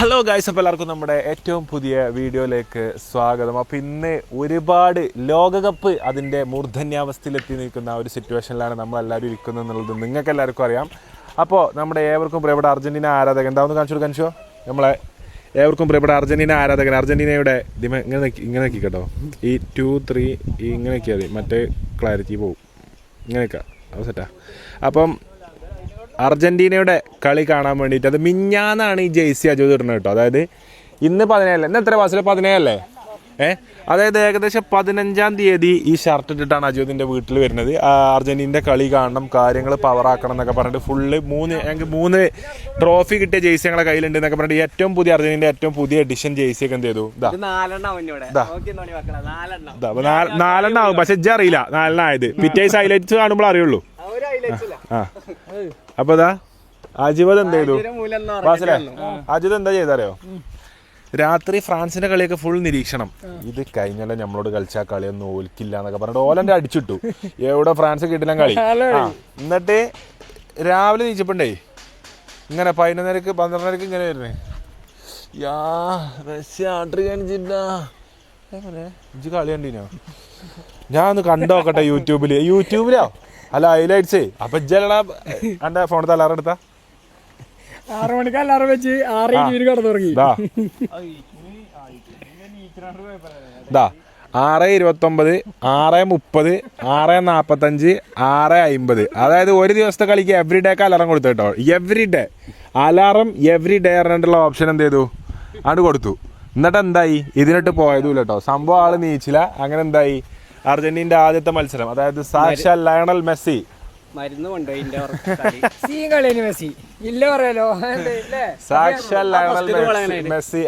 Hello guys, അപ്പോൾ എല്ലാവർക്കും നമ്മുടെ ഏറ്റവും പുതിയ വീഡിയോയിലേക്ക് സ്വാഗതം. അപ്പോൾ ഇന്ന് ഒരുപാട് ലോകകപ്പ് അതിൻ്റെ മൂർധന്യാവസ്ഥയിലെത്തി നിൽക്കുന്ന ഒരു സിറ്റുവേഷനിലാണ് നമ്മളെല്ലാവരും ഇരിക്കുന്നത് എന്നുള്ളത് നിങ്ങൾക്ക് എല്ലാവർക്കും അറിയാം. അപ്പോൾ നമ്മുടെ ഏവർക്കും പ്രിയപ്പെട്ട അർജൻറ്റീന ആരാധകൻ എന്താണെന്ന് കാണിച്ചോ നമ്മളെ ഏവർക്കും പ്രിയപ്പെട്ട അർജൻറ്റീന ആരാധകൻ അർജൻറ്റീനയുടെ ഇങ്ങനെ നോക്കി കേട്ടോ, ഈ 2, 3 ഇങ്ങനെ നോക്കിയാൽ മതി, മറ്റേ ക്ലാരിറ്റി പോവും. ഇങ്ങനെയൊക്കെ അത് സെറ്റാ. അപ്പം അർജൻറ്റീനയുടെ കളി കാണാൻ വേണ്ടിയിട്ട് അത് മിഞ്ഞാന്നാണ് ഈ ജേഴ്സി അജോദ് ഇടുന്നത് കേട്ടോ. അതായത് ഇന്ന് 17 ഇന്ന് എത്ര മാസത്തിൽ 17 അതായത് ഏകദേശം 15-ാം തീയതി ഈ ഷർട്ട് ഇട്ടിട്ടാണ് അജോദിൻ്റെ വീട്ടിൽ വരുന്നത്. അർജൻറ്റീനയുടെ കളി കാണണം, കാര്യങ്ങൾ പവറാക്കണം എന്നൊക്കെ പറഞ്ഞിട്ട് ഫുള്ള് 3 ട്രോഫി കിട്ടിയ ജേഴ്സി ഞങ്ങളുടെ കയ്യിലുണ്ട് എന്നൊക്കെ പറഞ്ഞിട്ട് ഏറ്റവും പുതിയ അർജൻറ്റീനയുടെ ഏറ്റവും പുതിയ എഡിഷൻ ജേഴ്സി ഒക്കെ എന്ത് ചെയ്തു, 4 ആവും. പക്ഷെ ഇജ്ജ് അറിയില്ല 4 ആയത്, പിറ്റേഴ്സ് ഹൈലൈറ്റ്സ് കാണുമ്പോൾ അറിയുള്ളൂ. അപ്പൊ അജിവത് എന്ത് ചെയ്തു, അജിത് എന്താ ചെയ്തറിയോ, രാത്രി ഫ്രാൻസിന്റെ കളിയൊക്കെ ഫുൾ നിരീക്ഷണം. ഇത് കഴിഞ്ഞാലും നമ്മളോട് കളിച്ചാൽ കളിയൊന്നും ഓൽക്കില്ല എന്നൊക്കെ പറഞ്ഞിട്ട് ഓലന്റെ അടിച്ചിട്ടു. എവിടെ ഫ്രാൻസ് കിട്ടില്ല കളി. എന്നിട്ട് രാവിലെ നീച്ചപ്പണ്ടേ ഇങ്ങനെ 11:30-12:30 ഇങ്ങനെ വരുന്നേ, റഷ്യ ആട്രി കാണിച്ചില്ല ഇജ്ജ് കളി കണ്ടീനോ? ഞാൻ ഒന്ന് കണ്ടോക്കട്ടെ യൂട്യൂബിലോ അല്ല ഹൈലൈറ്റ്സ്. അപ്പൊ ഇജ്ജല്ലടാ എന്റെ ഫോണത്തെ അലാറം എടുത്താ 6 മണിക്ക് അലാറം വെച്ച് 6:20 കടന്നു തുടങ്ങി. 6:29, 6:30, 6:45, 6:50. അതായത് ഒരു ദിവസത്തെ കളിക്ക് എവറി ഡേക്ക് അലാറം കൊടുത്തു കേട്ടോ. എവറി ഡേ പറഞ്ഞിട്ടുള്ള ഓപ്ഷൻ എന്ത് ചെയ്തു ആണ് കൊടുത്തു. എന്നിട്ട് എന്തായി, ഇതിനിട്ട് പോയതുമില്ല കേട്ടോ. സംഭവം ആള് നീച്ചില്ല. അങ്ങനെ എന്തായി, അർജന്റീനയുടെ ആദ്യത്തെ മത്സരം, അതായത് സാക്ഷാൽ ലയണൽ മെസ്സി സാക്ഷാൽ ലയണൽ മെസ്സി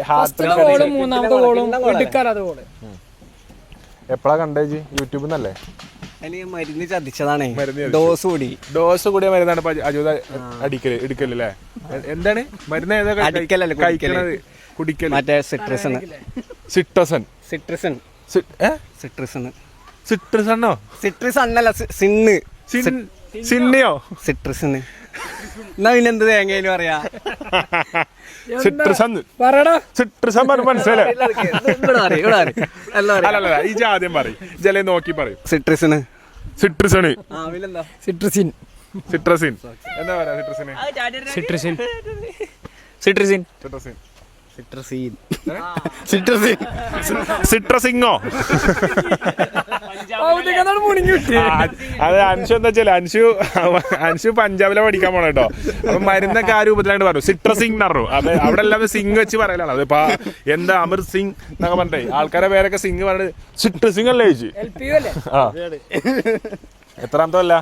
എപ്പോഴാ കണ്ടേജി? യൂട്യൂബിൽ നിന്നല്ലേ? മരുന്ന് ചതിച്ചതാണ്. ഡോസ് കൂടിയ മരുന്നാണ് അജൂത എടുക്കല്ലേ? എന്താണ് മരുന്ന്? ഏതാ കഴിക്കണത്? കുടിക്കല്? മറ്റേ സിട്രസൺ. സിട്രസണ്ണോ? സിട്രസ് അണ്ണല്ല, സിണ്ണ്. സിണ്ണിയോ? സിട്രസിന്. എന്നാ പിന്നെന്ത് തേങ്ങയിലും പറയാ. മനസ്സിലായി? ഈ ആദ്യം പറയും, ജല നോക്കി പറയും. സിട്രസിന്. സിട്രസിന് സിട്രസിൻ എന്താ പറയാ? സിട്രസിന് സിട്രസിങ്ങോ? അത് അൻഷു എന്താ വെച്ചാല് അൻഷു പഞ്ചാബിലെ പഠിക്കാൻ പോണ കേട്ടോ. അപ്പൊ മരുന്നൊക്കെ ആ രൂപത്തിലാണ്ട് പറഞ്ഞു, സിട്രസിംഗ് എന്ന് പറഞ്ഞു. അപ്പൊ അവിടെ എല്ലാം സിംഗ് വെച്ച് പറയലാണ്. അതിപ്പോ എന്താ അമർ സിംഗ് എന്നൊക്കെ പറഞ്ഞേ ആൾക്കാരെ പേരൊക്കെ സിംഗ് പറഞ്ഞിട്ട് സിട്രസിംഗ് അല്ലേ ചോദിച്ചു. എത്രാമത്തെ അല്ല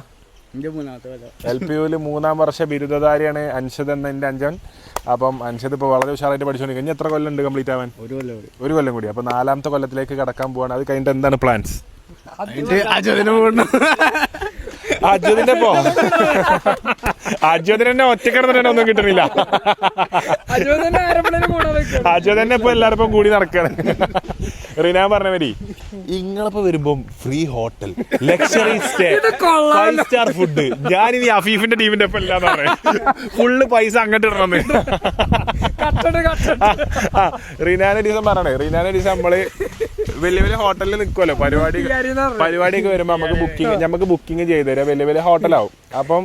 LPU-ല് 3-ാം വർഷ ബിരുദധാരിയാണ് അൻഷദ് എന്ന എൻ്റെ അഞ്ചൻ. അപ്പം അൻഷദ് ഇപ്പോൾ വളരെ ഉഷാറായിട്ട് പഠിച്ചുകൊണ്ടിരിക്കും. ഇനി എത്ര കൊല്ലം ഉണ്ട് കംപ്ലീറ്റ് ആവാൻ? ഒരു കൊല്ലം കൂടി. അപ്പൊ 4-ാമത്തെ കൊല്ലത്തിലേക്ക് കടക്കാൻ പോവാണ്. അത് കഴിഞ്ഞിട്ട് എന്താണ് പ്ലാൻസ്? അജുദിന്റെ തന്നെ ഒറ്റക്കിടന്നെ ഒന്നും കിട്ടുന്നില്ല. അജു തന്നെ ഇപ്പൊ എല്ലാരും കൂടി നടക്കാണ്. റിനാൻ പറഞ്ഞ മതി, ഇങ്ങളിപ്പോ വരുമ്പോ free hotel, luxury stay, 5 star food. ഞാനിനി അഫീഫിന്റെ ടീമിന്റെ ഒപ്പം ഇല്ലാന്ന് പറയാം. ഫുള്ള് പൈസ അങ്ങോട്ട് ഇടണം. റിനാന്റെ ദിവസം പറയണേ, റിനാന്റെ ദിവസം നമ്മള് വലിയ ഹോട്ടലിൽ നിൽക്കുമല്ലോ, പരിപാടിയൊക്കെ വരുമ്പോ നമുക്ക് ബുക്കിംഗ് ചെയ്ത് തരാം. വലിയ ഹോട്ടലാവും. അപ്പം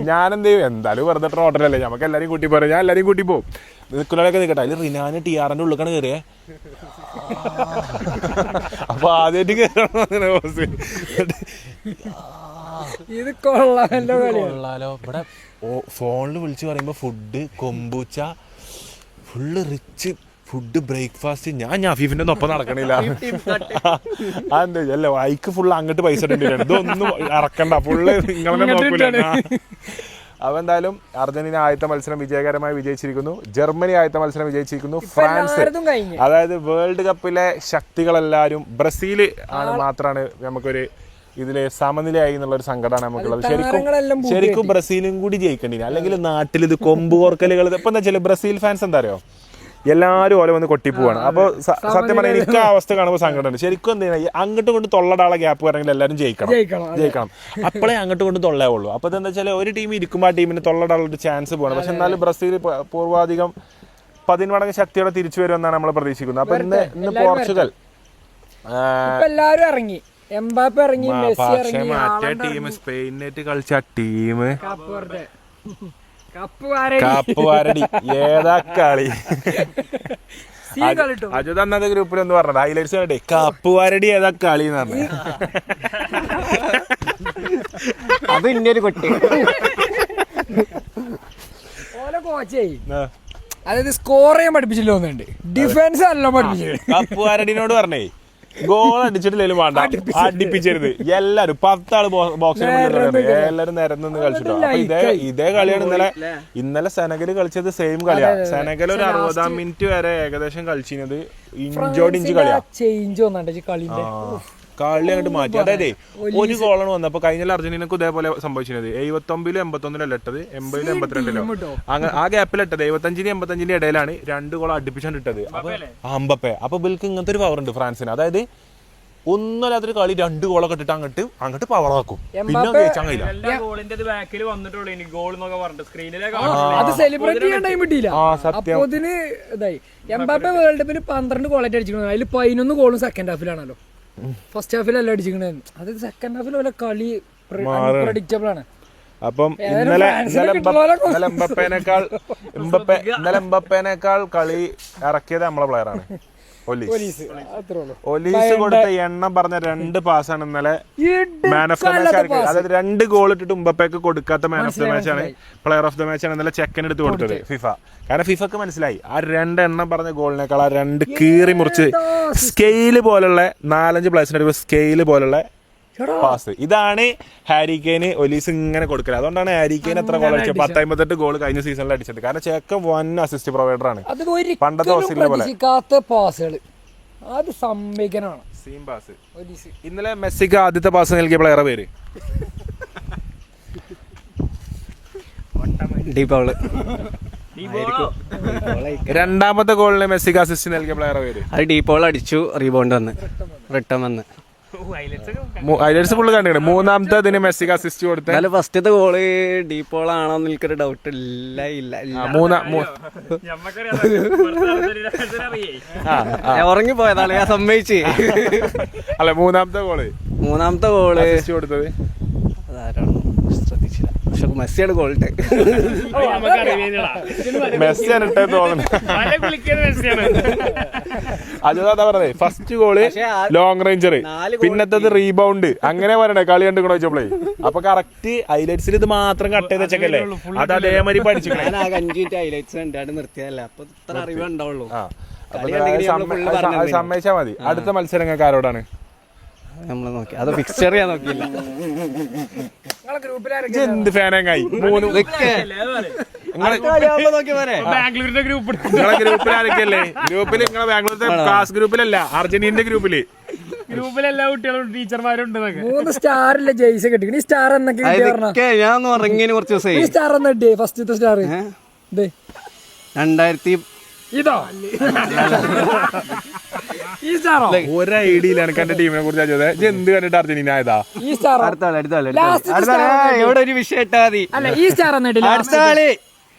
ഞാനെന്ത് ചെയ്യും, എന്തായാലും വെറുതെ ഹോട്ടലല്ലേ, നമുക്ക് എല്ലാരും കൂട്ടി പോരാ. ഞാൻ എല്ലാരും കൂട്ടി പോകും. നിൽക്കുന്നവരൊക്കെ നിൽക്കട്ടെ. അതിൽ റിനാന് TRന്റെ ഉള്ളിക്കാണ് കയറിയേ. അപ്പൊ ആദ്യമായിട്ട് കൊള്ളാലോ. ഇവിടെ ഫോണിൽ വിളിച്ച് പറയുമ്പോ food, kombucha, full rich food, breakfast. ഞാൻ അഫീഫിന്റെ ഒപ്പം നടക്കണില്ല. അതെന്താ അല്ല, ഐക്ക് ഫുള്ള് അങ്ങോട്ട് പൈസ ഇടേണ്ടിട്ടാണ്. ഇതൊന്നും ഇറക്കണ്ട, ഫുള്ള് നിങ്ങളെ നോക്കൂല. അപ്പൊ എന്തായാലും അർജന്റീന ആദ്യത്തെ മത്സരം വിജയകരമായി വിജയിച്ചിരിക്കുന്നു. ജർമ്മനി ആദ്യത്തെ മത്സരം വിജയിച്ചിരിക്കുന്നു. ഫ്രാൻസ്, അതായത് വേൾഡ് കപ്പിലെ ശക്തികളെല്ലാരും, ബ്രസീൽ ആണ് മാത്രമാണ് നമുക്കൊരു ഇതില് സമനിലയായി എന്നുള്ളൊരു സങ്കടമാണ് നമുക്കുള്ളത്. ശരിക്കും ബ്രസീലും കൂടി ജയിക്കേണ്ടിന്, അല്ലെങ്കിൽ നാട്ടിൽ ഇത് കൊമ്പ് കോർക്കലുകൾ. ഇപ്പൊ എന്താ വെച്ചാൽ ബ്രസീൽ ഫാൻസ് എന്താ അറിയോ, എല്ലാവരും ഓല വന്ന് കൊട്ടിപ്പോവാണ്. അപ്പോൾ സത്യം പറഞ്ഞാൽ എനിക്ക് ആ അവസ്ഥ കാണുമ്പോൾ സങ്കടമുണ്ട്. ശരിക്കും എന്ത് ചെയ്യണം, അങ്ങോട്ട് കൊണ്ട് തൊള്ളടാളെ ഗ്യാപ്പ് വരണമെങ്കിൽ എല്ലാവരും ജയിക്കണം. അപ്പോഴേ അങ്ങോട്ട് കൊണ്ട് തൊള്ളയാവുള്ളൂ. അപ്പോൾ എന്താ വെച്ചാൽ ഒരു ടീം ഇരിക്കുമ്പോൾ ആ ടീമിന് തൊള്ളടാളൊരു ചാൻസ് പോകണം. പക്ഷെ എന്നാലും ബ്രസീൽ പൂർവാധികം 10 മടങ്ങ് ശക്തിയോടെ തിരിച്ചു വരുമെന്നാണ് നമ്മൾ പ്രതീക്ഷിക്കുന്നത്. അപ്പൊ ഇന്ന് പോർച്ചുഗൽ എല്ലാരും ഇറങ്ങി, എംബാപ്പെ ഇറങ്ങി, മെസ്സി പക്ഷെ ഇറങ്ങി, മറ്റേ ടീം സ്പെയിനായിട്ട് കളിച്ച ടീം കപ്പ് കപ്പ് വാരടി ഏതാ കളി. കളിട്ടു. അജുത് അന്നത്തെ ഗ്രൂപ്പിൽ ഒന്ന് പറഞ്ഞത് ഹൈലൈറ്റ്സ് കണ്ടേ കപ്പ് വാരടി ഏതാ കളി എന്ന് പറഞ്ഞു. അത് ഇന്നൊരു കൊട്ടി. ഓലെ കോച്ചേ അതായത് സ്കോർ ചെയ്യാൻ പഠിപ്പിച്ചില്ല തോന്നുന്നുണ്ട്, ഡിഫൻസ് എല്ലാം പഠിപ്പിച്ചു. കപ്പ് വാരടിനോട് പറഞ്ഞേ ഗോൾ അടിച്ചിട്ടില്ലേലും വേണ്ട, അടിപ്പിച്ചരുത്. എല്ലാരും 10 ആള് ബോക്സിന് എല്ലാരും നിരന്ന് കളിച്ചിട്ടോ. അപ്പൊ ഇതേ കളിയാണ് ഇന്നലെ സെനഗല് കളിച്ചത്. സെയിം കളിയാണ്. സെനഗൽ ഒരു 60-ാം മിനിറ്റ് വരെ ഏകദേശം കളിച്ചിരുന്നത് ഇഞ്ചോട് ഇഞ്ച് കളിയാ. ചേഞ്ച് വന്നിട്ട് കളിന്റെ കളി അങ്ങോട്ട് മാറ്റി. അതായത് ഒരു ഗോളാണ് വന്നപ്പോ കഴിഞ്ഞ അർജന്റീനക്ക് ഇതേപോലെ സംഭവിച്ചത്. 79-ലും 81-ലും ഇട്ടത്, 80-ലും 82-ലും അങ്ങനെ ആ ഗ്യാപ്പിൽ ഇട്ടത്. 75-നും 85-ന്റെ ഇടയിലാണ് 2 ഗോൾ അടുപ്പിച്ചാണ് ഇട്ടത് അമ്പപ്പെ. അപ്പൊ ബിൽക്ക് ഇങ്ങനത്തെ ഒരു പവർ ഉണ്ട് ഫ്രാൻസിന്. അതായത് ഒന്നുമല്ലാത്തൊരു കളി 2 ഗോളൊക്കെ ഇട്ടിട്ട് അങ്ങോട്ട് പവർ ആക്കും. പിന്നെ ജയിച്ചാൻ കഴിയില്ല. അത് സെലിബ്രേറ്റ് ചെയ്യാൻ ടൈം കിട്ടിയില്ല. അപ്പൊ ഇതിന് ഇതായി. എംബാപ്പെ വേൾഡ് കപ്പിന് 12 ഗോളായിട്ട് അടിച്ചിരിക്കുന്നത്. അതിൽ 11 ഗോളും സെക്കൻഡ് ഹാഫിലാണല്ലോ. ഫസ്റ്റ് ഹാഫിലല്ല അടിച്ചിരിക്കണത്. അത് സെക്കൻഡ് ഹാഫിൽ പോലെ കളി പ്രഡിക്റ്റബിൾ ആണ്. അപ്പം ഇന്നലെ എംബപ്പേനേക്കാൾ കളി ഇറക്കിയത് നമ്മളെ പ്ലെയറാണ് ഒലീസ്. കൊടുത്ത എണ്ണം പറഞ്ഞ 2 പാസ്സാണ് ഇന്നലെ മാൻ ഓഫ് ദ മാച്ച്. അതായത് 2 ഗോൾ ഇട്ടിട്ട് എംബപ്പേക്ക് കൊടുക്കാത്ത മാൻ ഓഫ് ദ മാച്ച് ആണ്, പ്ലെയർ ഓഫ് ദ മാച്ച് ആണ് ഇന്നലെ ചെക്കൻ എടുത്ത് കൊടുത്തത് ഫിഫ. കാരണം ഫിഫക്ക് മനസ്സിലായി ആ 2 എണ്ണം പറഞ്ഞ ഗോളിനേക്കാൾ ആ 2 കീറി മുറിച്ച് സ്കെയില് പോലുള്ള 4-5 പ്ലേസിന്റെ സ്കെയില് പോലുള്ള പാസ്. ഇതാണ് ഹാരി കെയ്ന് ഒലീസ് ഇങ്ങനെ കൊടുക്കല്. അതുകൊണ്ടാണ് ഹാരി കെയ്ൻ എത്ര ഗോൾ അടിച്ചത്, 10-58 ഗോൾ കഴിഞ്ഞ സീസണിൽ അടിച്ചത്. കാരണം ചെക്കൻ 1 അസിസ്റ്റ് പ്രൊവൈഡർ ആണ്. പണ്ടത്തെ പാസുകൾ അത് സമ്മേഖനാണ്. Seam pass. ഇന്നലെ മെസ്സിക്ക് ആദ്യത്തെ പാസ് നൽകിയ പ്ലെയറെ പേര് രണ്ടാമത്തെ ഗോളിന് മെസ്സിക്ക് അസിസ്റ്റ് നൽകിയ പ്ലെയറെ പേര് അത് ഡീപോൾ അടിച്ചു, റീബൗണ്ട് വന്ന് റിട്ടേൺ വന്ന്. ഹൈലൈറ്റ്സ് ഫുള്ള് കണ്ടിട്ടുണ്ട്. മൂന്നാമത്തെ ഇതിന് മെസ്സിക്ക് അസിസ്റ്റ് കൊടുത്ത. ഫസ്റ്റത്തെ ഗോള് ഡീപോൾ ആണോന്ന് എനിക്കൊരു ഡൗട്ട് ഇല്ല. ഉറങ്ങിപ്പോയതാണ് ഞാൻ സമ്മതിച്ച്. അല്ല മൂന്നാമത്തെ ഗോള് അസിസ്റ്റ് കൊടുത്തത് അതാരാണ് ശ്രദ്ധിച്ചില്ല. പക്ഷെ മെസ്സിയാണ് ഗോളിട്ട്. മെസ്സിയാണ് ഇട്ടത് തോന്നുന്നു. അതാ പറഞ്ഞേ ഫസ്റ്റ് ഗോള് ലോങ് റേഞ്ചർ, പിന്നത്തത് റീബൗണ്ട്. അങ്ങനെ പറയണേ കളി കണ്ടുകൊണ്ട് വെച്ചപ്പോളേ. അപ്പൊ കറക്റ്റ് ഹൈലൈറ്റ്സിൽ ഇത് മാത്രം കട്ട് ചെയ്ത് വെച്ചല്ലേ. അത് അതേമാതിരി പഠിച്ചു. ഞാൻ ആകെ 5 മിനിറ്റ് ഹൈലൈറ്റ്സ് കണ്ടാണ്ട് നിർത്തിയതല്ല. അപ്പൊ ഇത്ര അറിവേ ഉണ്ടാവുള്ളൂ. സമ്മതിച്ചാ മതി. അടുത്ത മത്സരങ്ങൾക്ക് ആരോടാണ് നമ്മള് നോക്കി? അത് ഫിക്സ്ചർ ചെയ്യാൻ നോക്കിയില്ല. എന്ത് ഫാനായി ബാംഗ്ലൂരിന്റെ ഗ്രൂപ്പ് നിങ്ങളെ ഗ്രൂപ്പിൽ ആരൊക്കെയല്ലേ? ഗ്രൂപ്പിൽ നിങ്ങളെ ബാംഗ്ലൂരിന്റെ ക്ലാസ് ഗ്രൂപ്പിലല്ല, അർജന്റീനന്റെ ഗ്രൂപ്പില്. ഗ്രൂപ്പിലെല്ലാ കുട്ടികളും ടീച്ചർമാരും ഉണ്ട്. 3 സ്റ്റാറിലെ ജെയ്സി കിട്ടി. ഈ സ്റ്റാർ എന്നൊക്കെ ഞാൻ ഉറങ്ങിന് കുറച്ച് ദിവസം. ഈ സ്റ്റാർ എന്നാ കിട്ടിയേ? ഫസ്റ്റത്തെ സ്റ്റാർ 2000 ഇതോ? ഈ സ്റ്റാറോ? ഒരു ഐഡിയയിലാണ് എന്റെ ടീമിനെ കുറിച്ച് ചോദിച്ചത്. എന്ത് കണ്ടിട്ട് അർജന്റീന ആയതാ? ഈ സ്റ്റാർ എവിടെ ഒരു വിഷയം ഇട്ടാ മതി. അല്ല ഈ സ്റ്റാർ എന്നിട്ട്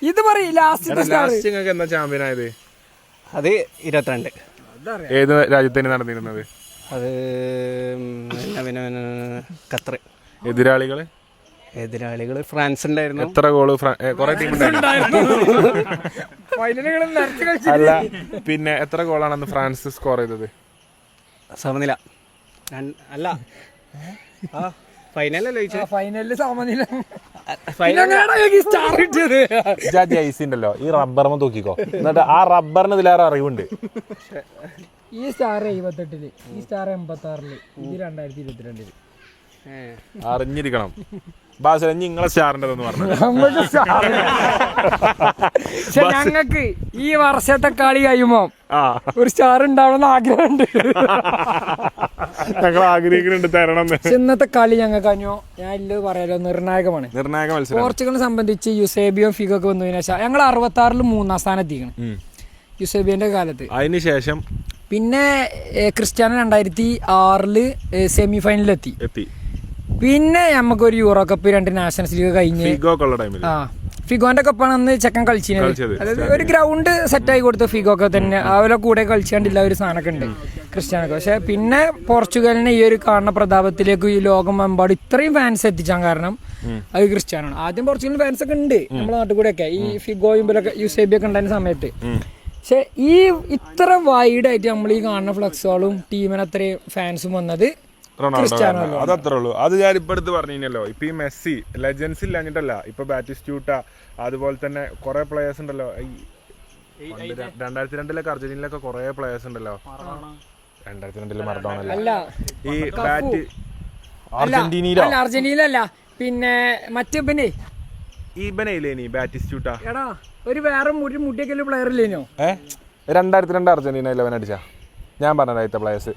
ഇത് പറയും. ലാസ്റ്റ് എന്നാ ചാമ്പ്യൻ ആയത്? അത് 22. ഏത് രാജ്യത്തിന് നടന്നിരുന്നത്? അത് ഖത്തർ. എതിരാളികള് ഫ്രാൻസ് ഉണ്ടായിരുന്നു. എത്ര ഗോള്? കൊറേ ടീം അല്ല, പിന്നെ എത്ര ഗോളാണ് അന്ന് ഫ്രാൻസ് സ്കോർ ചെയ്തത്? സമനില അല്ല, ഫൈനലല്ലേ? ഫൈനലില് സമനില. ജയിസിണ്ടല്ലോ ഈ റബ്ബർമ തൂക്കിക്കോ. എന്നിട്ട് ആ റബ്ബറിന് ഇതിലേറെ അറിവുണ്ട്. ഈ സ്റ്റാർ 78-ല്, ഈ സ്റ്റാർ 86-ല്, ഇത് 2022-ല്. അറിഞ്ഞിരിക്കണം. നിങ്ങളെ സ്റ്റാറിൻ്റെതെന്ന് പറഞ്ഞു. ഞങ്ങക്ക് ഈ വർഷത്തെ കളി കഴിയുമ്പോ ഒരു സ്റ്റാർ ഉണ്ടാവണമെന്ന് ആഗ്രഹമുണ്ട്. ഞങ്ങൾ ആഗ്രഹിക്കുന്നുണ്ട് തരണം. ഇന്നത്തെ കളി ഞങ്ങൾക്ക് അഞ്ഞോ ഞാൻ ഇല്ല പറയാലോ നിർണായക മത്സരം. പോർച്ചുഗലിനെ സംബന്ധിച്ച് യുസേബിയും ഫിഗൊക്കെ വന്നതിന് ശേഷം ഞങ്ങൾ 66-ൽ 3-ാം സ്ഥാനം എത്തിക്കണം യുസേബിയന്റെ കാലത്ത്. അതിനുശേഷം പിന്നെ ക്രിസ്ത്യാനോ 2006-ല് സെമി ഫൈനലിലെത്തി. പിന്നെ നമുക്കൊരു യൂറോ കപ്പ്, 2 നാഷണൽസ് ലീഗ് കഴിഞ്ഞ് ഫിഗോന്റെ ഒപ്പമാണ് അന്ന് ചെക്കൻ കളിച്ചിരുന്നത്. അതായത് ഒരു ഗ്രൗണ്ട് സെറ്റായി കൊടുത്തു ഫിഗോക്കെ തന്നെ, അവരെ കൂടെ കളിച്ചാണ്ടില്ല ഒരു സാധനമൊക്കെ ഉണ്ട് ക്രിസ്ത്യാനൊക്കെ. പക്ഷെ പിന്നെ പോർച്ചുഗലിനെ ഈ ഒരു കാണുന്ന പ്രതാപത്തിലേക്ക് ഈ ലോകമെമ്പാടും ഇത്രയും ഫാൻസ് എത്തിച്ചാൻ കാരണം അത് ക്രിസ്ത്യാനാണ്. ആദ്യം പോർച്ചുഗൽ ഫാൻസ് ഒക്കെ ഉണ്ട് നമ്മുടെ നാട്ടിൽ കൂടെ ഒക്കെ, ഈ ഫിഗോയും യുസേബി ഒക്കെ ഉണ്ടായിരുന്ന സമയത്ത്. പക്ഷെ ഈ ഇത്ര വൈഡായിട്ട് നമ്മൾ ഈ കാണുന്ന ഫ്ലക്സുകളും ടീമിന് അത്രയും ഫാൻസും വന്നത് റൊണാൾഡോ. അതത്രേ ഉള്ളൂ. അത് ഞാൻ ഇപ്പൊ എടുത്ത് പറഞ്ഞല്ലോ. ഇപ്പൊ ഈ മെസ്സി ലെജൻസ് ഇല്ലാഞ്ഞിട്ടല്ല, ഇപ്പൊ ബാറ്റിസ്റ്റൂട്ട അതുപോലെ തന്നെ കുറെ പ്ലേയേഴ്സ് ഉണ്ടല്ലോ. 2002 അർജന്റീനയിലൊക്കെ കുറെ പ്ലേയേഴ്സ് ഉണ്ടല്ലോ. 2002 മറഡോണല്ല, ഈ ബാറ്റ് അർജന്റീനയിലല്ല, പിന്നെ മറ്റേ ഈ ബനയിലേനി ബാറ്റിസ്റ്റൂട്ട. എടാ ഒരു വേറെ മുടിയൊക്കെ പ്ലെയർ ഇല്ലേനോ 2002 അർജന്റീന 11 അടിച്ചാ ഞാൻ പറഞ്ഞ പ്ലേയേഴ്സ്.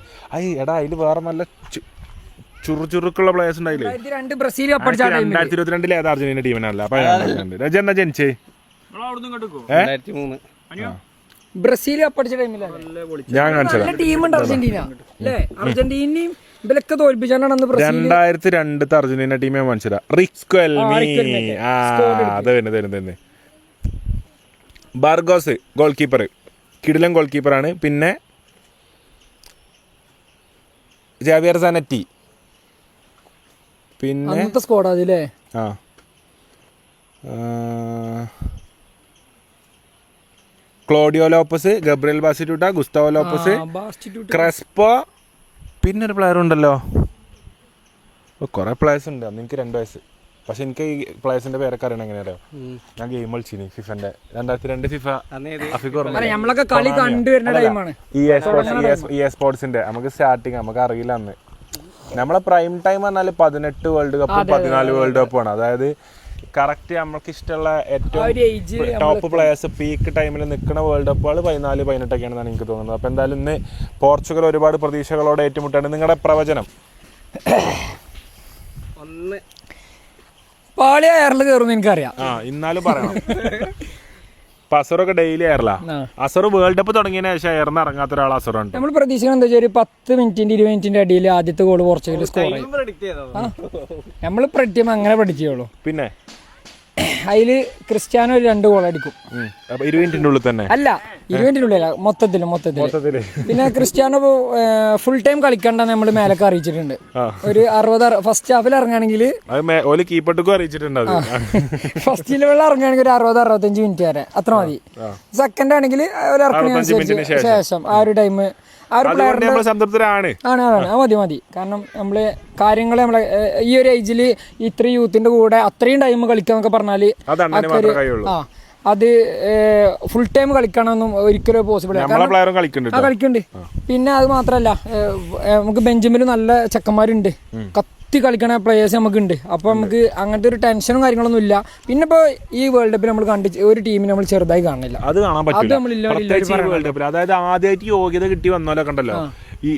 എടാ അതില് വേറെ നല്ല ചുറുചുറുക്കുള്ള പ്ലേയേഴ്സ് ഉണ്ടായില്ലേ. 2022 ഏതാ അർജന്റീന ടീമിനല്ല. അപ്പൊ രജന ജനിച്ചേ ബ്രസീൽ കപ്പടിച്ച ടൈമിലാണ് ഞാൻ കാണിച്ചത് ടീമുണ്ട് അർജന്റീന അല്ലേ. അർജന്റീനയും ഇവരൊക്കെ തോൽപ്പിച്ചാണ് 2002 അർജന്റീന ടീമെ മനസ്സിലാ. അത് തന്നെ ബാർഗോസ് ഗോൾ കീപ്പർ, കിടിലൻ ഗോൾ കീപ്പറാണ്. പിന്നെ ജാവിയർ സാനറ്റി, പിന്നെ സ്ക്വാഡ് അതില്ലേ Claudio Lopez, Gabriel Batistuta, Gustavo Lopez, Crespo, പിന്നെ ഒരു പ്ലെയർ ഉണ്ടല്ലോ. കുറെ പ്ലേയേഴ്സ് ഉണ്ട്. അന്ന് എനിക്ക് 2 വയസ്സ്. പക്ഷെ എനിക്ക് ഈ പ്ലേയേഴ്സിന്റെ പേരൊക്കെ അറിയണം. എങ്ങനെയാ ഞാൻ ഗെയിം കളിച്ചിനി ഫിഫന്റെ 2002 ഫിഫ. നമ്മളൊക്കെ കളി കണ്ടുവരുന്ന ടൈമാണ് EA സ്പോർട്സിന്റെ. നമുക്ക് സ്റ്റാർട്ടിങ് നമുക്ക് അറിയില്ല അന്ന്. നമ്മളെ പ്രൈം ടൈം പറഞ്ഞാൽ 18 വേൾഡ് കപ്പ് 14 വേൾഡ് കപ്പ് ആണ്. അതായത് കറക്റ്റ് നമ്മൾക്ക് ഇഷ്ടമുള്ള ഏറ്റവും ടോപ്പ് പ്ലേയേഴ്സ് പീക്ക് ടൈമിൽ നിൽക്കുന്ന വേൾഡ് കപ്പുകൾ 14, 18 എനിക്ക് തോന്നുന്നത്. അപ്പൊ എന്തായാലും ഇന്ന് പോർച്ചുഗൽ ഒരുപാട് പ്രതീക്ഷകളോടെ ഏറ്റുമുട്ടാണ്. നിങ്ങളുടെ പ്രവചനം? പാളിയ എയറിൽ കയറും എനിക്കറിയാം. ഇന്നാലും പറയണം. അസറൊക്കെ ഡെയിലി എയറില. അസർ വേൾഡ് കപ്പ് തുടങ്ങിയതിന് ശേഷം എയറിന് ഇറങ്ങാത്ത ഒരാൾ അസറുണ്ട്. നമ്മൾ പ്രതീക്ഷിക്കുന്നത് എന്താ വെച്ചാൽ ഒരു 10 മിനിറ്റിന്റെ 20 മിനിറ്റിന്റെ അടിയിൽ ആദ്യത്തെ ഗോൾ പോർച്ചുഗൽ സ്കോർ ആയി. നമ്മൾ പ്രഡിക്റ്റ് ചെയ്യുമ്പോൾ അങ്ങനെ പ്രഡിക്റ്റ് ചെയ്യുള്ളൂ. പിന്നെ അതില് ക്രിസ്ത്യാനോ ഒരു 2 ഗോൾ അടിക്കും 20 മിനിറ്റിന്റെ ഉള്ളിൽ തന്നെ. അല്ല 20 മിനിറ്റിന്റെ ഉള്ളിൽ മൊത്തത്തില്. പിന്നെ ക്രിസ്ത്യാനോ ഫുൾ ടൈം കളിക്കണ്ടെന്ന് നമ്മൾ മേലൊക്കെ അറിയിച്ചിട്ടുണ്ട്. ഒരു 60 ഫസ്റ്റ് ഹാഫിൽ ഇറങ്ങുകയാണെങ്കിൽ ഫസ്റ്റ് ലെവലിൽ ഇറങ്ങുകയാണെങ്കിൽ ഒരു 60-65 മിനിറ്റ് വരെ അത്ര മതി. സെക്കൻഡ് ആണെങ്കിൽ ഇറക്കുന്നതിനനുസരിച്ച് ശേഷം ആ ഒരു ടൈം സംതൃപ്തരാണ്. മതി. കാരണം നമ്മള് കാര്യങ്ങള് നമ്മളെ ഈ ഒരു ഏജില് ഇത്ര യൂത്തിന്റെ കൂടെ അത്രയും ടൈം കളിക്കാന്നൊക്കെ പറഞ്ഞാല് അത് ഫുൾ ടൈം കളിക്കണമെന്നും ഒരിക്കലും പോസിബിൾ കളിക്കുന്നുണ്ട്. പിന്നെ അത് മാത്രല്ല നമുക്ക് ബെഞ്ചമില് നല്ല ചെക്കന്മാരുണ്ട്, കത്തി കളിക്കണ പ്ലേയേഴ്സ് നമുക്കുണ്ട്. അപ്പൊ നമുക്ക് അങ്ങനത്തെ ഒരു ടെൻഷനും കാര്യങ്ങളൊന്നും ഇല്ല. പിന്നെ ഇപ്പൊ ഈ വേൾഡ് കപ്പിൽ നമ്മൾ ഒരു ടീമിനെ നമ്മൾ ചെറുതായി കാണില്ല. അത് കാണാൻ പറ്റില്ല. അതായത് ആദ്യമായിട്ട് യോഗ്യത കിട്ടി വന്നോലൊക്കെ ഉണ്ടല്ലോ, ഈ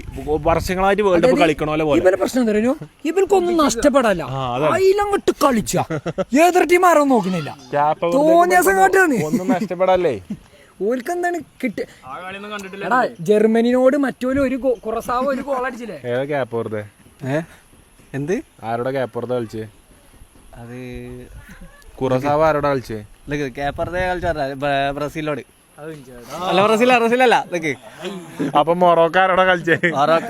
വർഷങ്ങളായിട്ട് വേൾഡ് കപ്പ് കളിക്കണോലെ പോലെ. ഇവരുടെ പ്രശ്നം എന്താ പറയുക, ഇവർക്കൊന്നും നഷ്ടപ്പെടല്ല. അതിലങ്ങോട്ട് കളിച്ച ഏതൊരു ടീം ആരും നോക്കണില്ല. ഒന്നും നഷ്ടപ്പെടല്ലേ. ഓൽക്ക് എന്താണ് കിട്ടിയ ജർമ്മനിനോട് മറ്റോലും ഒരു കുറസാവോ ഒരു ഗോൾ അടിച്ചില്ലേ. ഏതാ ക്യാപ്പ് എന്ത് ആരോടെ ക്യാപ്പുറത്തെ കളിച്ചേ? അത് കുറസാവ ആരോടെ കളിച്ചേ? ക്യാപ്പുറത്തെ കളിച്ച ബ്രസീലോട്. അല്ല ബ്രസീലല്ല. അപ്പൊ മൊറോക്ക ആരോടെ കളിച്ചേ?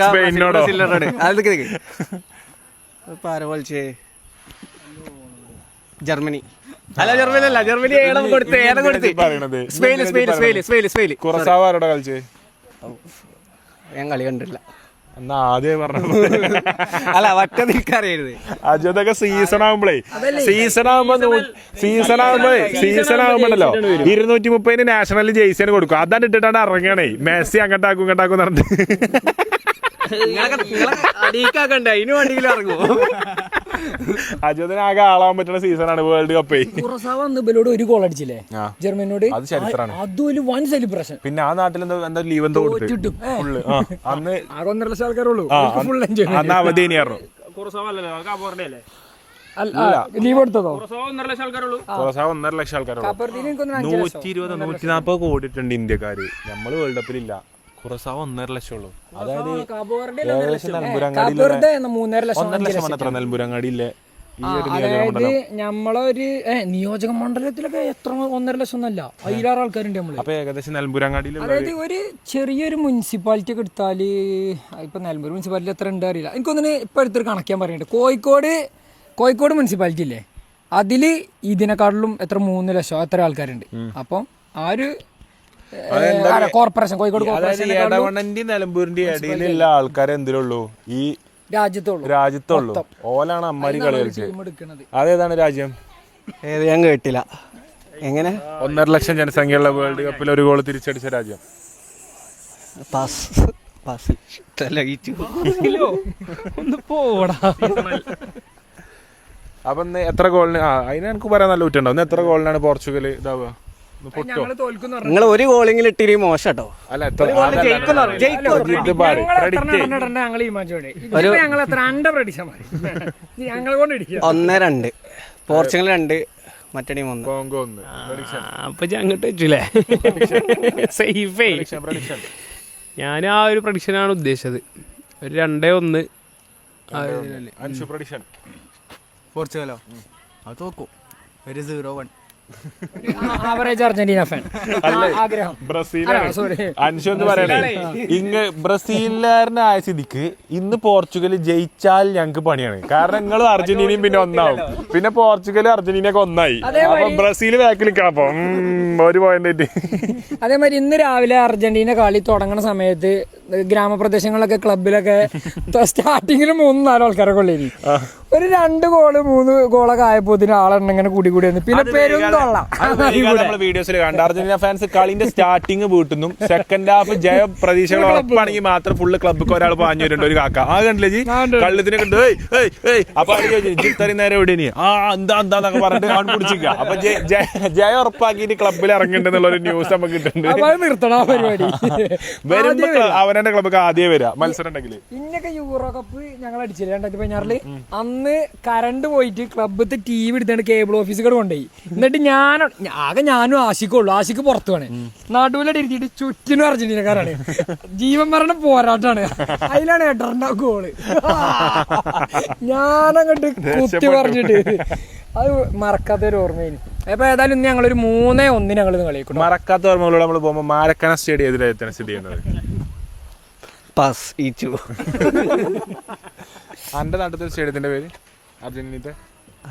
സ്പെയിനോടോ? ആരോ കളിച്ചേ? ജർമ്മനി. അല്ല ജർമ്മനി അല്ല, ജർമ്മനി കൊടുത്ത് സ്പെയിൻ. കുറസാവ ആരോടെ കളിച്ചേ? ഞാൻ കളി കണ്ടില്ല. എന്നാ ആദ്യം പറഞ്ഞത് അല്ല ഒറ്റ നിൽക്കറിയരുത്. അതൊക്കെ സീസൺ ആകുമ്പോഴല്ലോ 230 നാഷണൽ ജെയ്സിന് കൊടുക്കും. അതാണ് ഇട്ടിട്ടാണ് ഇറങ്ങണേ. മെസ്സി അങ്ങോട്ടാക്കും ഇങ്ങോട്ടാക്കും പറഞ്ഞിട്ട് അജോദിനാകെ ആളാവാൻ പറ്റുന്ന സീസണാണ് വേൾഡ് കപ്പ്. ഒരു ഗോൾ അടിച്ചില്ലേ ജർമ്മനിയോട്? അത് ചരിത്രമാണ്. അതൊരു വൻ സെലിബ്രേഷൻ. പിന്നെ ആ നാട്ടിൽ എന്താ ലീവ് എന്തോ കൊടുത്തു ഫുള്ള്. അന്ന് 1.5 ലക്ഷം ആൾക്കാരുള്ളൂ. അന്ന് അവധിയായിരുന്നു. ലീവ് എടുത്തതോ? 1.5 ലക്ഷം ആൾക്കാരുള്ളൂ. 120, 140 കോടിട്ടുണ്ട് ഇന്ത്യക്കാര്. നമ്മള് വേൾഡ് കപ്പിലില്ല. കുറസാവ് 1.5 ലക്ഷം ഉള്ളൂ. അതായത് ഏകദേശം നെൽമ്പുരങ്ങാടിയിലെ 1.5 ലക്ഷം. നെൽമ്പുരങ്ങാടിയിലെ അതായത് നമ്മളൊരു നിയോജക മണ്ഡലത്തിലൊക്കെ എത്ര 1.5 ലക്ഷം ഒന്നല്ല 1,000 ആൾക്കാരുണ്ട് നമ്മള്. അപ്പൊ ഏകദേശം നിലമ്പൂരങ്ങാടിയിൽ അതായത് ഒരു ചെറിയൊരു മുനിസിപ്പാലിറ്റി ഒക്കെ എടുത്താല് ഇപ്പൊ നിലമ്പൂർ മുനിസിപ്പാലിറ്റി എത്ര ഉണ്ട് അറിയില്ല. എനിക്കൊന്നിന് ഇപ്പൊ അടുത്തൊരു കണക്കാൻ പറയുന്നുണ്ട്. കോഴിക്കോട് മുനിസിപ്പാലിറ്റി ഇല്ലേ, അതില് ഇതിനെക്കാട്ടിലും എത്ര 3 ലക്ഷം എത്ര ആൾക്കാരുണ്ട്. അപ്പം ആ ഒരു കോർപ്പറേഷൻ കോഴിക്കോട് ഇടവണ്ണന്റെ നിലമ്പൂരിന്റെ ഇടയിലുള്ള ആൾക്കാരെ എന്തിലുള്ളൂ ഈ രാജ്യത്തുള്ളൂ. ഓലാണ് അമ്മാരി കളി കളിച്ചത്. അതേതാണ് രാജ്യം? ഏത് ഞാൻ കേട്ടില്ല. എങ്ങനെ 1.5 ലക്ഷം ജനസംഖ്യയുള്ള വേൾഡ് കപ്പിൽ ഒരു ഗോൾ തിരിച്ചടിച്ച രാജ്യം? ഒന്ന് പോടാ. അപ്പൊ എത്ര ഗോളിന് അതിന് എനിക്ക് പറയാൻ നല്ല കുറ്റുണ്ടാവും. ഇന്ന് എത്ര ഗോളിനാണ് പോർച്ചുഗൽ ഇതാവുക? നിങ്ങൾ ഒരു ഗോളെങ്കിലും ഇട്ടിരി മോശട്ടോ. അല്ല 1-2 പോർച്ചുഗൽ 2 മറ്റേ ടീം 1. കോങ്കോ 1. അപ്പൊ അങ്ങോട്ട് വെച്ചില്ലേ സേഫേ. ഞാൻ ആ ഒരു പ്രഡിക്ഷനാണ് ഉദ്ദേശിച്ചത്. ഒരു 2-1. പോർച്ചുഗലോ അത് തോക്കും. ഒരു 0-1. ആവറേജ് അർജന്റീന ഫാൻ ആഗ്രഹം. അൻഷു എന്ന് പറയണേ, ഇങ്ങ് ബ്രസീലുകാരനായ സ്ഥിതിക്ക് ഇന്ന് പോർച്ചുഗൽ ജയിച്ചാൽ ഞങ്ങക്ക് പണിയാണ്. കാരണം നിങ്ങളും അർജന്റീനയും പിന്നെ ഒന്നാവും. പിന്നെ പോർച്ചുഗലും അർജന്റീനയൊക്കെ ഒന്നായി. അപ്പൊ ബ്രസീൽ ബാക്കിൽ നിൽക്കാം. ഒരു പോയിന്റ്. അതേമാതിരി ഇന്ന് രാവിലെ അർജന്റീന കളി തുടങ്ങുന്ന സമയത്ത് ഗ്രാമപ്രദേശങ്ങളിലൊക്കെ ക്ലബിലൊക്കെ സ്റ്റാർട്ടിങ്ങിൽ 3-4 ആൾക്കാരൊക്കെ ഉള്ളേനി. ഒരു 2 ഗോള് 3 ഗോളൊക്കെ ആയപ്പോ ആളെണ്ണം ഇങ്ങനെ കൂടി വന്നു. പിന്നെ പേരും നമ്മള് വീഡിയോസിൽ കണ്ട അർജന്റീന ഫാൻസ് കളിന്റെ സ്റ്റാർട്ടിങ് വീട്ടുന്നു, സെക്കൻഡ് ഹാഫ് ജയ പ്രതീക്ഷകൾ ഉറപ്പാണെങ്കിൽ മാത്രം ഫുള്ള് ക്ലബ്ബ് ഒരാൾ പാഞ്ഞു വരുന്നുണ്ട്. ഒരു കാക്ക ആ കണ്ടില്ലേ ജി കള്ളത്തിനെ കണ്ട് അപ്പൊ ഇത്രയും നേരം എവിടെ എന്താന്നൊക്കെ പറഞ്ഞിട്ട് അവൻ പിടിച്ചിരിക്കുക. അപ്പൊ ജയ ഉറപ്പാക്കിയിട്ട് ക്ലബ്ബിൽ ഇറങ്ങുന്നുണ്ടെന്നുള്ള ഒരു ന്യൂസ് നമുക്ക് കിട്ടുന്നുണ്ട്. വരുമ്പോ അവനെ ക്ലബ്ബൊക്കെ ആദ്യം വരിക മത്സരം ഉണ്ടെങ്കിൽ. ഇന്നൊക്കെ യൂറോ കപ്പ് ഞങ്ങൾ അടിച്ചില്ല 2016. അന്ന് കറണ്ട് പോയിട്ട് ക്ലബ്ബത്തെ TV എടുത്താണ് കേബിൾ ഓഫീസുകൾ കൊണ്ടുപോയി. എന്നിട്ട് ഞാനും ആശിക്കുള്ളൂ. ആശിക്ക് പുറത്തു വേണേ നടുവിലടി ഇരുത്തിയിട്ട് ചുറ്റിനും അർജന്റീനക്കാരാണ്. ജീവൻ മരണ പോരാട്ടാണ്. അതിലാണ് എട്ടറിന്റെ ഗോള്. ഞാനങ്ങോട്ട് കുത്തി പറഞ്ഞിട്ട് അത് മറക്കാത്തൊരു ഓർമ്മയിന്. അപ്പൊ ഏതായാലും ഇന്ന് ഞങ്ങളൊരു 3-1 ഞങ്ങൾ കളിക്കും. മറക്കാത്ത ഓർമ്മകളോട് നമ്മൾ പോകുമ്പോ മാരക്കാന സ്റ്റേഡിയത്തിലാണ് സ്ഥിതി ചെയ്യുന്നത്. അന്റെ നാട്ടിലത്തെ സ്റ്റേഡിയത്തിന്റെ പേര്?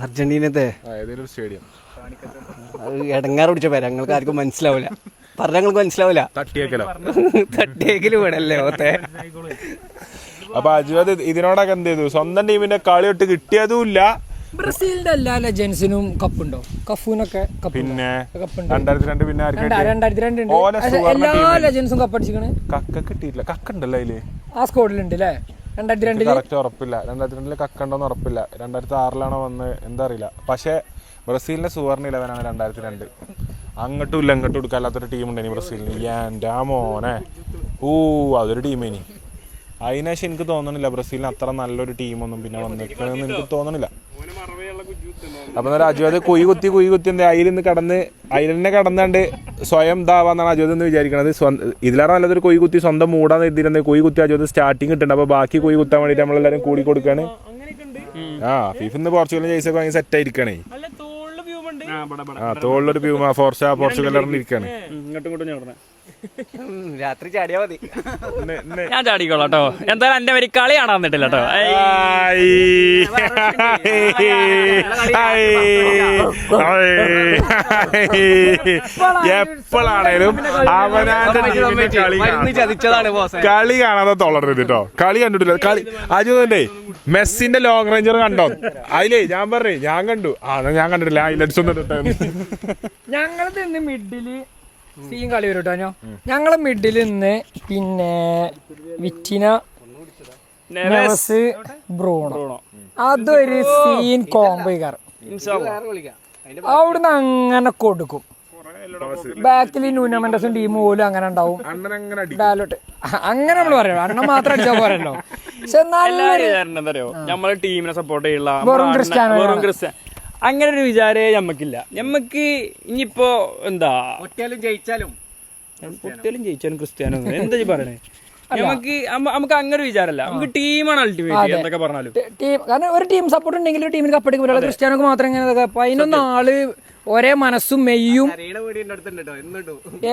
അർജന്റീനത്തെ ഏതൊരു സ്റ്റേഡിയം? എടങ്ങാറ് പിടിച്ച പേര് ഞങ്ങൾക്ക് ആർക്കും മനസ്സിലാവില്ല. പറഞ്ഞ ഞങ്ങൾക്ക് മനസ്സിലാവില്ല. തട്ടിയേക്കല് വീടല്ലേ ഓത്തെ. അപ്പൊ അജുവത് ഇതിനോടൊക്കെ എന്ത് ചെയ്തു? സ്വന്തം ടീമിന്റെ കളി തൊട്ട് കിട്ടിയതും ഇല്ല. ബ്രസീലിന്റെ എല്ലാ ലെജൻസിനും കപ്പുണ്ടോ? കഫൂനൊക്കെ പിന്നെ 2002 പിന്നെ 2002 എല്ലാ ലെജൻസും കപ്പടിച്ചിക്കണ്. കക്ക കിട്ടിയില്ല. കക്ക ഉണ്ടല്ലോ അതില് ആ സ്കോഡിലുണ്ട് അല്ലേ? 2002 കറക്റ്റ് ഉറപ്പില്ല. 2002 കക്ക ഉണ്ടോന്ന് ഉറപ്പില്ല. 2006 വന്ന് എന്താ അറിയില്ല. പക്ഷെ ബ്രസീലിന്റെ സുവർണ 11 2002. അങ്ങോട്ടും ഇല്ല അങ്ങോട്ടും എടുക്കാല്ലാത്തൊരു ടീമുണ്ട് ബ്രസീലിന്. എൻ്റെ മോനെ അതൊരു ടീമേനി. അതിനേശം എനിക്ക് തോന്നണില്ല ബ്രസീലിന് അത്ര നല്ലൊരു ടീമൊന്നും പിന്നെ വന്നിരിക്കണമെന്ന് എനിക്ക് തോന്നണില്ല. അപ്പൊ അജുവത് കുയി കുത്തി എന്താ അതിലിന്നെ കടന്നാണ്ട് സ്വയം ഇതാവാന്നാണ് അജുവത് എന്ന് വിചാരിക്കണത്. ഇതിലേറെ നല്ലതൊരു കുയി കുത്തി സ്വന്തം മൂടാന്ന് എഴുതിയിരുന്നത്. കുയി കുത്തി അജുവത് സ്റ്റാർട്ടിങ് കിട്ടുന്നുണ്ട്. അപ്പൊ ബാക്കി കുയി കുത്താൻ വേണ്ടിട്ട് നമ്മളെല്ലാരും കൂടി കൊടുക്കാണ്. ഫിഫിന്ന് പോർച്ചുഗലിന് ജയിച്ചൊക്കെ വാങ്ങി സെറ്റ് ആയിരിക്കണേ. തോളിലൊരു പ്യൂമ ഫോർഷ പോർച്ചുഗൽ ഇരിക്കാണ്. രാത്രി ചാടിയാ മതി. ഞാൻ ചാടിക്കോളാം കേട്ടോ. എന്തായാലും എന്റെ പേര് കളി കാണാൻ വന്നിട്ടില്ല കേട്ടോ. എപ്പോഴാണേലും അവനാന്റെ ടീമിന്റെ കളി കാണാതെ തൊളരരുത് കേട്ടോ. കളി കണ്ടിട്ടില്ല. കളി അജുതന്റെ മെസ്സിന്റെ ലോങ് റേഞ്ചർ കണ്ടോ? അതിലേ ഞാൻ പറഞ്ഞു ഞാൻ കണ്ടു. ഞാൻ കണ്ടിട്ടില്ല. ഹൈലൈറ്റ്സ് ഒന്നും ഇട്ടിട്ടായിരുന്നു. ഞങ്ങളത് ഇന്ന് മിഡില് സീൻ കളി വരും കേട്ടോ. ഞങ്ങള് മിഡിൽ നിന്ന് പിന്നെ വിറ്റിന നെവസ് ബ്രൂണോ അതൊരു സീൻ കോംബോക്കാർ. അവിടുന്ന് അങ്ങനെ കൊടുക്കും. ബാക്കിൽ ന്യൂനമെന്റസും ടീമും പോലും അങ്ങനെ ഉണ്ടാവും. ഡാലോട്ട് അങ്ങനെ നമ്മള് പറയാം. അണ്ണൻ മാത്രം അടിച്ചാൽ പോരല്ലോ. പക്ഷെ നല്ലൊരു നമ്മളെ ടീമിനെ സപ്പോർട്ട് ചെയ്യുള്ള ക്രിസ്ത്യാനോ അങ്ങനെ ഒരു വിചാരേ ഞമ്മക്കില്ല. ഞമ്മക്ക് ഇനിയിപ്പോ എന്താ ജയിച്ചാലും ജയിച്ചാലും ക്രിസ്ത്യാനോ എന്താ പറയണേ? നമുക്ക് അങ്ങനെ വിചാരമല്ല, നമുക്ക് ടീമാണ് അൾട്ടിമേറ്റ് എന്തൊക്കെ പറഞ്ഞാലും. ടീം കാരണം ഒരു ടീം സപ്പോർട്ട് ഉണ്ടെങ്കിൽ ഒരു ടീമിന് കപ്പടിക്കുമ്പോൾ ക്രിസ്ത്യാനോക്ക് മാത്രം ഇങ്ങനെ 11 ആള് ഒരേ മനസ്സും മെയ്യും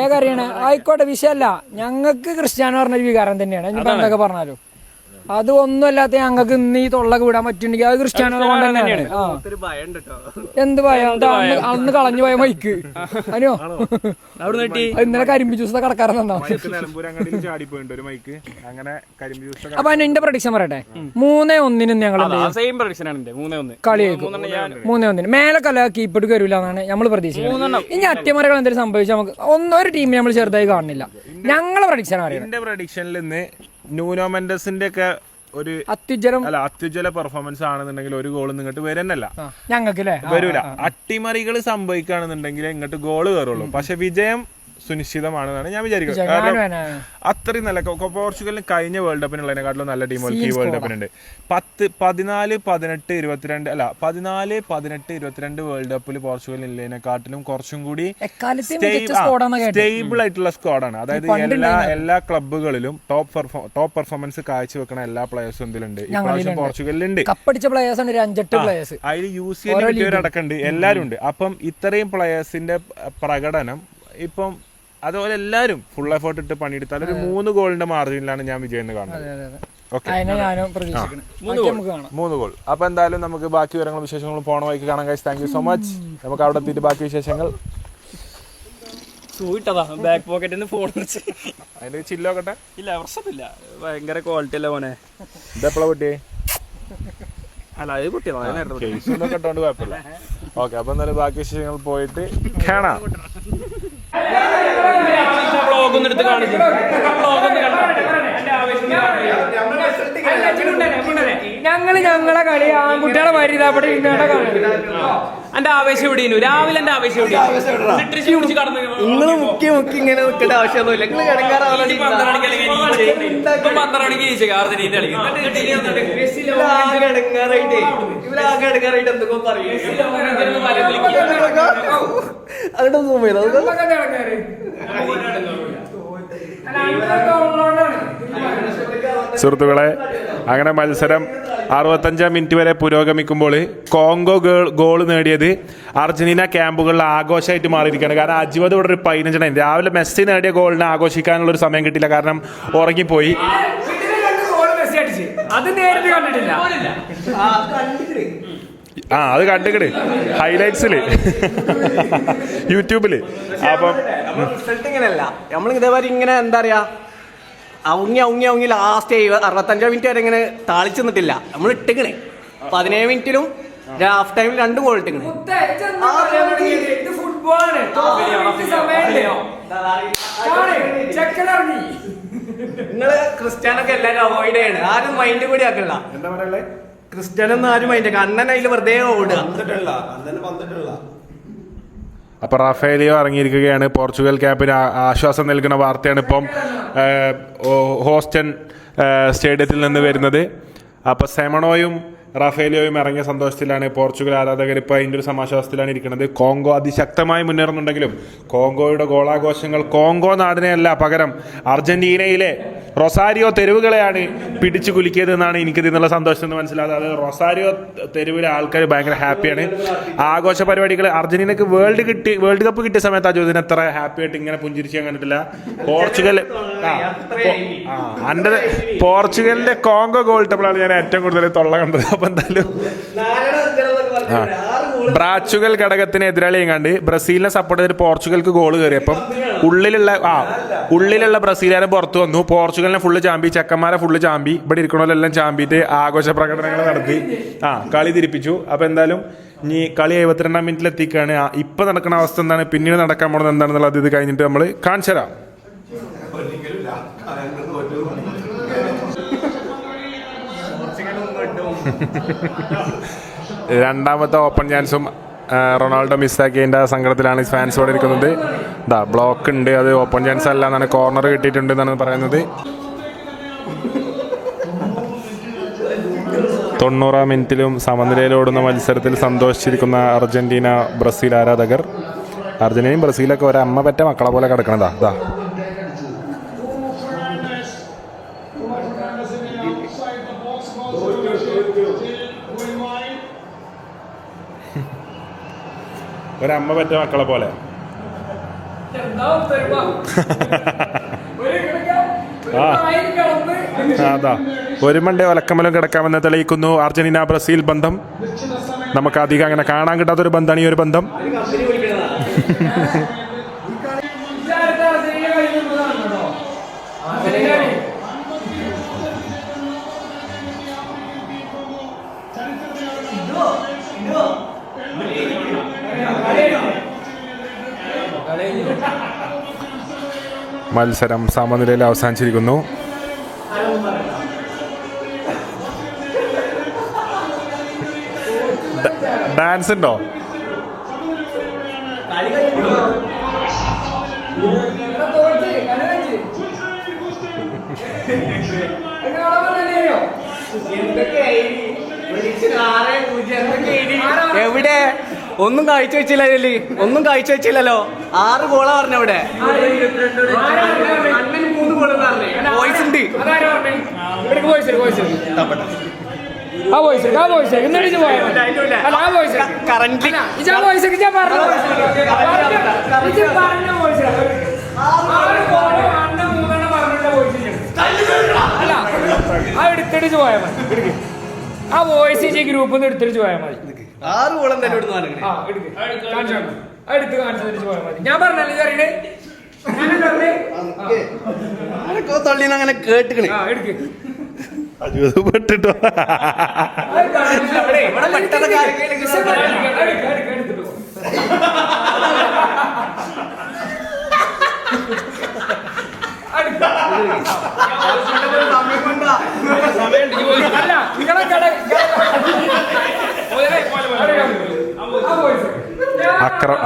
ഏകറിയണ ആയിക്കോട്ടെ, വിഷയമല്ല. ഞങ്ങൾക്ക് ക്രിസ്ത്യാനോ പറഞ്ഞൊരു വികാരം തന്നെയാണ്. ഇനിയിപ്പോ എന്തൊക്കെ പറഞ്ഞാലും അത് ഒന്നുമല്ലാത്ത ഞങ്ങൾക്ക് ഇന്ന് ഈ തൊള്ളക്ക് വിടാൻ പറ്റുണ്ടെങ്കിൽ അത് ക്രിസ്ത്യാനോ കൊണ്ട് തന്നെയാണ്. എന്ത് ഭയം, അന്ന് കളഞ്ഞു പോയ മൈക്ക് അനോ ഇന്നലെ കരിമ്പ് ജ്യൂസ് കടക്കാറുണ്ടോ? അപ്പൊ എന്റെ പ്രഡിക്ഷൻ പറയട്ടെ, 3-1 ഞങ്ങൾ കളി 3-1 മേലെ കല കീപ്പിട്ട് കയറൂല എന്നാണ് നമ്മൾ പ്രതീക്ഷിക്കുന്നത്. ഇനി അട്ടിമറികൾ എന്തെങ്കിലും സംഭവിച്ചാൽ നമുക്ക് ഒരു ടീമിനെ നമ്മൾ ചെറുതായി കാണുന്നില്ല. ഞങ്ങളെ പ്രഡിക്ഷൻ പ്രഡിക്ഷനിൽ നിന്ന് ന്യൂനോ മെൻഡസിന്റെ ഒക്കെ ഒരു അത്യുജ്വല പെർഫോമൻസ് ആണെന്നുണ്ടെങ്കിൽ ഒരു ഗോൾ ഇങ്ങോട്ട് വരുന്നല്ല, ഞങ്ങൾക്ക് വരൂല. അട്ടിമറികൾ സംഭവിക്കുകയാണെന്നുണ്ടെങ്കിൽ ഇങ്ങോട്ട് ഗോള് കയറുള്ളൂ. പക്ഷെ വിജയം സുനിശ്ചിതമാണെന്നാണ് ഞാൻ വിചാരിക്കുന്നത്. കാരണം അത്രയും നല്ല പോർച്ചുഗലിന് കഴിഞ്ഞ വേൾഡ് കപ്പിനുള്ളതിനെക്കാട്ടിലും നല്ല ടീമുകൾക്ക് ഈ വേൾഡ് കപ്പിനുണ്ട്. 14, 18, 22 അല്ല 14, 18, 22 വേൾഡ് കപ്പിൽ പോർച്ചുഗലിനുള്ളതിനെക്കാട്ടിലും കുറച്ചും കൂടി സ്റ്റേബിൾ ആയിട്ടുള്ള സ്ക്വാഡാണ്. അതായത് എല്ലാ ക്ലബ്ബുകളിലും ടോപ്പ് പെർഫോമൻസ് കാഴ്ചവെക്കുന്ന എല്ലാ പ്ലേയേഴ്സും ഇതിലുണ്ട്. ഇപ്രാവശ്യം പോർച്ചുഗലിലുണ്ട്. അതിൽ UCL അടക്കമുണ്ട്, എല്ലാവരും ഉണ്ട്. അപ്പം ഇത്രയും പ്ലേയേഴ്സിന്റെ പ്രകടനം ഇപ്പം അതുപോലെ എല്ലാവരും ഫുൾ എഫേർട്ട് ഇട്ട് പണിയെടുത്താൽ ഒരു 3 ഗോളിന്റെ മാർജിനിലാണ് ഞാൻ വിജയം കാണുന്നത്. 3 ഗോൾ. അപ്പൊ എന്തായാലും നമുക്ക് ബാക്കി വിവരങ്ങളും വിശേഷങ്ങളും പോണ വഴിക്ക് കാണാൻ കഴിച്ചു. Thank you so much. നമുക്ക് അവിടെ എത്തിയിട്ട് ബാക്കി വിശേഷങ്ങൾ ബാക്ക് പോക്കറ്റിൽ ഫോൺ അതിന്റെ ചില്ലോക്കട്ടെ. ഇല്ല പ്രശ്നമില്ല, ഭയങ്കര ക്വാളിറ്റി അല്ല മോനെ. ഇതെപ്പോഴാ പൊട്ടിയേ? അല്ല അത് പൊട്ടിയതാ, കേട്ടോണ്ട് കുഴപ്പമില്ല. ഓക്കെ, അപ്പൊ എന്തായാലും ബാക്കി വിശേഷങ്ങൾ പോയിട്ട് കാണാം. ഞങ്ങളെ കളി ആൺകുട്ടികളെ വരിതാപ്പടെ എന്റെ ആവേശം എവിടെയും രാവിലെ എന്റെ ആവേശം നിങ്ങള് മുക്കി ഇങ്ങനെ നിൽക്കേണ്ട ആവശ്യമൊന്നുമില്ല. നിങ്ങൾ കിടക്കാറാവണി 12 മണിക്ക് ഇവരാകെ എന്തൊക്കെ പറയും. അതിന്റെ സൂം ചെയ്തോ. സുഹൃത്തുക്കളെ, അങ്ങനെ മത്സരം 65 മിനിറ്റ് വരെ പുരോഗമിക്കുമ്പോൾ കോങ്കോ ഗോൾ നേടിയത് അർജന്റീന ക്യാമ്പുകളിൽ ആഘോഷമായിട്ട് മാറിയിരിക്കുകയാണ്. കാരണം 50 ഇവിടെ ഒരു 15 രാവിലെ മെസ്സി നേടിയ ഗോളിന് ആഘോഷിക്കാനുള്ള ഒരു സമയം കിട്ടില്ല, കാരണം ഉറങ്ങിപ്പോയി. അത് കണ്ടിക്കണ് ഹൈലൈറ്റ്സില് യൂട്യൂബില്. അപ്പം റിസൾട്ട് ഇങ്ങനെയല്ല, നമ്മൾ ഇതേമാതിരി ഇങ്ങനെ എന്താ പറയാ ഔങ്ങി ലാസ്റ്റ് 65 മിനിറ്റ് വരെ ഇങ്ങനെ താളിച്ചു നിന്നിട്ടില്ല. നമ്മൾ ഇട്ടിക്കണേ 17 മിനിറ്റിലും ഹാഫ് ടൈമിൽ 2 ഗോൾ ഇട്ടിക്കണേ. നിങ്ങള് ക്രിസ്ത്യാനൊക്കെ എല്ലാരും അവോയ്ഡ് ചെയ്യണേ, ആരും മൈൻഡ് കൂടി ആക്കണ്ട. എന്താ പറയല്ലേ, ക്രിസ്ത്യാനൊന്നും ആരും മൈൻഡ് അണ്ണൻ അതിൽ വെറുതെ ഓടുക. അപ്പോൾ റാഫേലിയോ ഇറങ്ങിയിരിക്കുകയാണ്. പോർച്ചുഗൽ ക്യാമ്പിന് ആശ്വാസം നൽകുന്ന വാർത്തയാണ് ഇപ്പം ഹോസ്റ്റൺ സ്റ്റേഡിയത്തിൽ നിന്ന് വരുന്നത്. അപ്പോൾ സെമണോയും റാഫേലിയോയും ഇറങ്ങിയ സന്തോഷത്തിലാണ് പോർച്ചുഗൽ ആരാധകർ ഇപ്പോൾ അതിൻ്റെ ഒരു സമാശ്വാസത്തിലാണ് ഇരിക്കുന്നത്. കോങ്കോ അതിശക്തമായി മുന്നേറുന്നുണ്ടെങ്കിലും കോങ്കോയുടെ ഗോളാഘോഷങ്ങൾ കോങ്കോ നാടിനെയല്ല, പകരം അർജന്റീനയിലെ റൊസാരിയോ തെരുവുകളെയാണ് പിടിച്ചു കുലുക്കിയതെന്നാണ് എനിക്കിത് എന്നുള്ള സന്തോഷം എന്ന് മനസ്സിലായത്. അത് റൊസാരിയോ തെരുവിലെ ആൾക്കാർ ഭയങ്കര ഹാപ്പിയാണ്. ആഘോഷ പരിപാടികൾ അർജന്റീനക്ക് വേൾഡ് കപ്പ് കിട്ടിയ സമയത്ത് അജോദിന് അത്ര ഹാപ്പി ആയിട്ട് ഇങ്ങനെ പുഞ്ചിരിച്ച് കണ്ടിട്ടില്ല. പോർച്ചുഗലിന്റെ കോങ്കോ ഗോൾ ഇട്ടപ്പോഴാണ് ഞാൻ ഏറ്റവും കൂടുതൽ തൊള്ള കണ്ടത്. അപ്പൊ എന്തായാലും ബ്രാച്ചുഗൽ ഘടകത്തിന് എതിരാളിയും കണ്ട് ബ്രസീലിനെ സപ്പോർട്ട് ചെയ്തിട്ട് പോർച്ചുഗൽക്ക് ഗോൾ കയറിയപ്പം ഉള്ളിലുള്ള ബ്രസീലുകാരെ പുറത്തു വന്നു. പോർച്ചുഗലിനെ ഫുള്ള് ചാമ്പി, ചെക്കന്മാരെ ഫുള്ള് ചാമ്പി, ഇവിടെ ഇരിക്കണോലെല്ലാം ചാമ്പിയിട്ട് ആഘോഷ പ്രകടനങ്ങൾ നടത്തി കളി തിരിപ്പിച്ചു. അപ്പൊ എന്തായാലും ഇനി കളി 72 മിനിറ്റിൽ എത്തിക്കുകയാണ്. ഇപ്പൊ നടക്കുന്ന അവസ്ഥ എന്താണ്, പിന്നീട് നടക്കാൻ പോകുന്നത് എന്താണെന്നുള്ളത് ഇത് കഴിഞ്ഞിട്ട് നമ്മൾ കാണിച്ചു തരാം. രണ്ടാമത്തെ ഓപ്പൺ ചാൻസും റൊണാൾഡോ മിസ്സാക്കിയതിൻ്റെ സങ്കടത്തിലാണ് ഫാൻസ് ഇവിടെ ഇരിക്കുന്നത്. ബ്ലോക്ക് ഉണ്ട്, അത് ഓപ്പൺ ചാൻസ് അല്ല എന്നാണ്, കോർണർ കിട്ടിയിട്ടുണ്ട് എന്നാണ് പറയുന്നത്. 90 മിനിറ്റിലും സമനിലയിലോടുന്ന മത്സരത്തിൽ സന്തോഷിച്ചിരിക്കുന്ന അർജന്റീന ബ്രസീൽ ആരാധകർ. അർജന്റീനയും ബ്രസീലൊക്കെ ഒരമ്മ പറ്റ മക്കളെ പോലെ കിടക്കണതാ. ഒരമ്മ പറ്റ മക്കളെ പോലെ. അതാ ഒരു മണ്ടേ ഒലക്കമലും കിടക്കാമെന്ന് തെളിയിക്കുന്നു അർജന്റീന ബ്രസീൽ ബന്ധം. നമുക്ക് അധികം അങ്ങനെ കാണാൻ കിട്ടാത്തൊരു ബന്ധമാണ് ഈ ഒരു ബന്ധം. മത്സരം സമനിലയിൽ അവസാനിച്ചിരിക്കുന്നു. ഡാൻസ് ഉണ്ടോ? എവിടെ ഒന്നും കാഴ്ച വെച്ചില്ല, ഒന്നും കാഴ്ച വെച്ചില്ലല്ലോ. 6 ഗോളാ പറഞ്ഞ ഇവിടെ. അണ്ണന് 3 ഗോള് വോയിസ് ഉണ്ട്. കറന്റ് എടുത്തിട്ട് പോയാൽ മതി. ആ വോയിസ് ഗ്രൂപ്പിൽ നിന്ന് എടുത്തിട്ട് പോയാൽ മതി. 6 ഗോളം തന്നെ എടുത്ത് കാണിച്ചു പോയാൽ മതി. ഞാൻ പറഞ്ഞല്ലേ അറിയണേ, തള്ളിന്ന് അങ്ങനെ കേട്ടിക്കണേ. പെട്ടിട്ടോ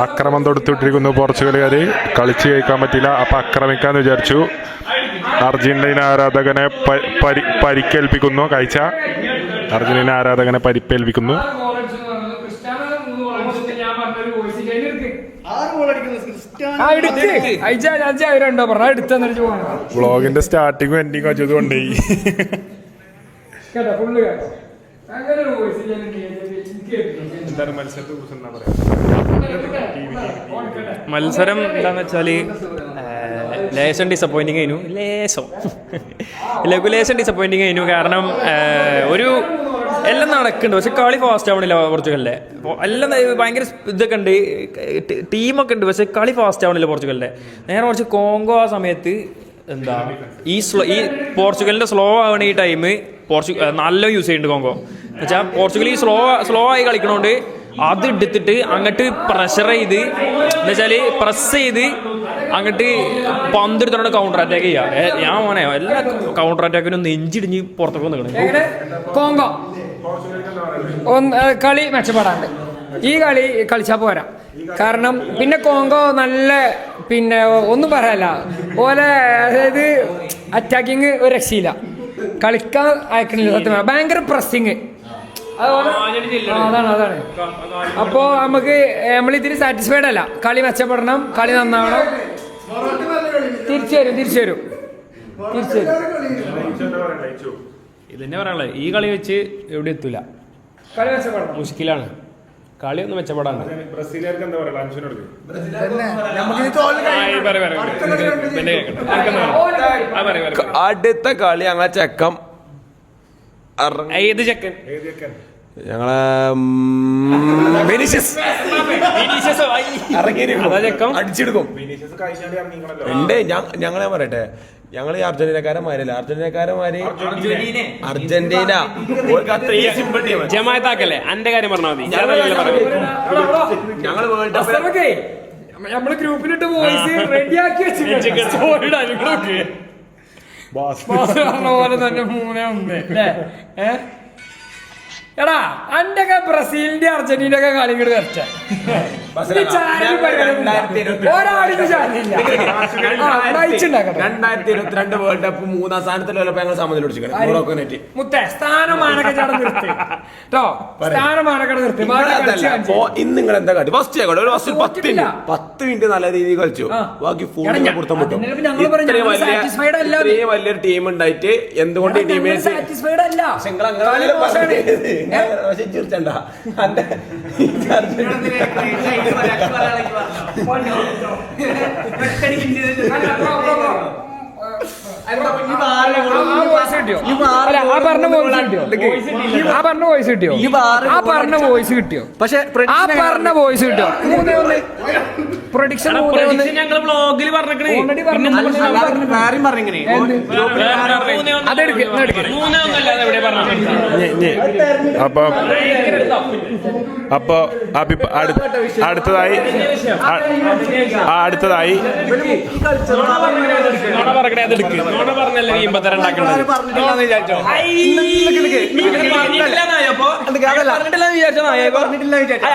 അക്രമം തൊടുത്തിട്ടിരിക്കുന്നു പോർച്ചുഗലുകാര്. കളിച്ച് ജയിക്കാൻ പറ്റില്ല, അപ്പൊ ആക്രമിക്കാന്ന് വിചാരിച്ചു. അർജന്റീന ആരാധകനെ പരിക്കേൽപ്പിക്കുന്നു. കാഴ്ച അർജന്റീന ആരാധകനെ പരിക്കേൽപ്പിക്കുന്നു. വ്ളോഗിന്റെ സ്റ്റാർട്ടിങ്ങും എൻഡിങ്ങും വെച്ചത് കൊണ്ടേ മത്സരം എന്താന്ന് വെച്ചാല് ലേശം ഡിസപ്പോയിന്റിങ് ആയിരുന്നു. ലേശം ഡിസപ്പോയിന്റിങ് ആയിരുന്നു. കാരണം ഒരു എല്ലാം നടക്കുന്നുണ്ട്, പക്ഷെ കളി ഫാസ്റ്റ് ആവണില്ല പോർച്ചുഗലിലെ. എല്ലാം ഭയങ്കര ഇതൊക്കെ ഉണ്ട്, ടീമൊക്കെ ഉണ്ട്, പക്ഷെ കളി ഫാസ്റ്റ് ആവണില്ല പോർച്ചുഗലിലെ. നേരെ കുറച്ച് കോങ്കോ ആ സമയത്ത് എന്താ ഈ പോർച്ചുഗലിന്റെ സ്ലോ ആവണ ഈ ടൈം നല്ല യൂസ് ചെയ്യുന്നുണ്ട് കോങ്കോ. എന്നുവെച്ചാൽ പോർച്ചുഗൽ ഈ സ്ലോ ആയി കളിക്കണോണ്ട് അത് എടുത്തിട്ട് അങ്ങോട്ട് പ്രഷർ ചെയ്ത് എന്നുവെച്ചാല് പ്രസ് ചെയ്ത് അങ്ങോട്ട് പന്തെടുത്തോണ്ട് കൗണ്ടർ അറ്റാക്ക് ചെയ്യാം. ഞാൻ മോനെ എല്ലാ കൗണ്ടർ അറ്റാക്കിനും നെഞ്ചിടിഞ്ഞ് പുറത്തൊക്കെ നിൽക്കണം. കോങ്കോ കളി മെച്ചപ്പെടാണ്ട് ഈ കളി കളിച്ചാൽ പോരാ. കാരണം പിന്നെ കോങ്കോ നല്ല പിന്നെ ഒന്നും പറയാല്ല പോലെ, അതായത് അറ്റാക്കിങ് ഒരു രക്ഷയില്ല, കളിക്കാൻ അയക്കണില്ല സത്യം. ഭയങ്കര പ്രസ്സിങ്, അതാണ്. അപ്പോ നമ്മളിതിന് സാറ്റിസ്ഫൈഡ് അല്ല. കളി മെച്ചപ്പെടണം, കളി നന്നാവണം. തിരിച്ചു വരും. ഇതന്നെ പറയാനുള്ളത്. ഈ കളി വെച്ച് എവിടെ എത്തൂല, കളി മെച്ചപ്പെടണം, മുഷ്കിലാണ്. കളി ഒന്ന് മെച്ചപ്പെടാണ്. അടുത്ത കളി ഞങ്ങളെ ചെക്കം ഏത് ചെക്കൻ? ഞങ്ങളെ അടിച്ചെടുക്കും. ഉണ്ട് ഞങ്ങളെ പറയട്ടെ, ഞങ്ങൾ ഈ അർജന്റീനക്കാരന്മാരല്ല. അർജന്റീന ജമാഅത്താക്കല്ലേ? അന്റെ കാര്യം പറഞ്ഞാൽ മതി. ഞങ്ങള് വേൾഡ് കപ്പ് നമ്മള് ഗ്രൂപ്പിലിട്ട് വോയിസ് റെഡിയാക്കി വെച്ചിട്ടുണ്ട്. പോലെ തന്നെ 3-1 എടാ അന്റെ ഒക്കെ ബ്രസീലിന്റെ അർജന്റീന ഒക്കെ കളികൾ വരച്ച ഒരാളിന് ചാൻസില്ല. 2022 വേൾഡ് കപ്പ് 3ാം സ്ഥാനത്തിലല്ലോ ഞങ്ങൾ സമനില പിടിച്ചിട്ട് മുത്തേ സ്ഥാനമാനൊക്കെ നിർത്തി കേട്ടോ. സ്ഥാനമാനൊക്കെ നിർത്തി. ഇന്ന് നിങ്ങൾ എന്താ കാട്ടി? ഫസ്റ്റ് ഒരു 10 മിനിറ്റ് നല്ല രീതിയിൽ കളിച്ചു, ബാക്കി ഫുൾ കൊടുത്താൽ പറ്റും. ഇത്രയും വലിയൊരു ടീം ഉണ്ടായിട്ട് എന്തുകൊണ്ട് ഈ ടീമിനെ സാറ്റിസ്ഫൈഡ് അല്ല. ചിരിച്ചണ്ട. വോയിസ് കിട്ടിയോ? പക്ഷെ വോയിസ് കിട്ടിയോ? പ്രൊഡിക്ഷൻ ഞങ്ങൾ വ്ളോഗിൽ പറഞ്ഞേ അപ്പൊ അടുത്തതായി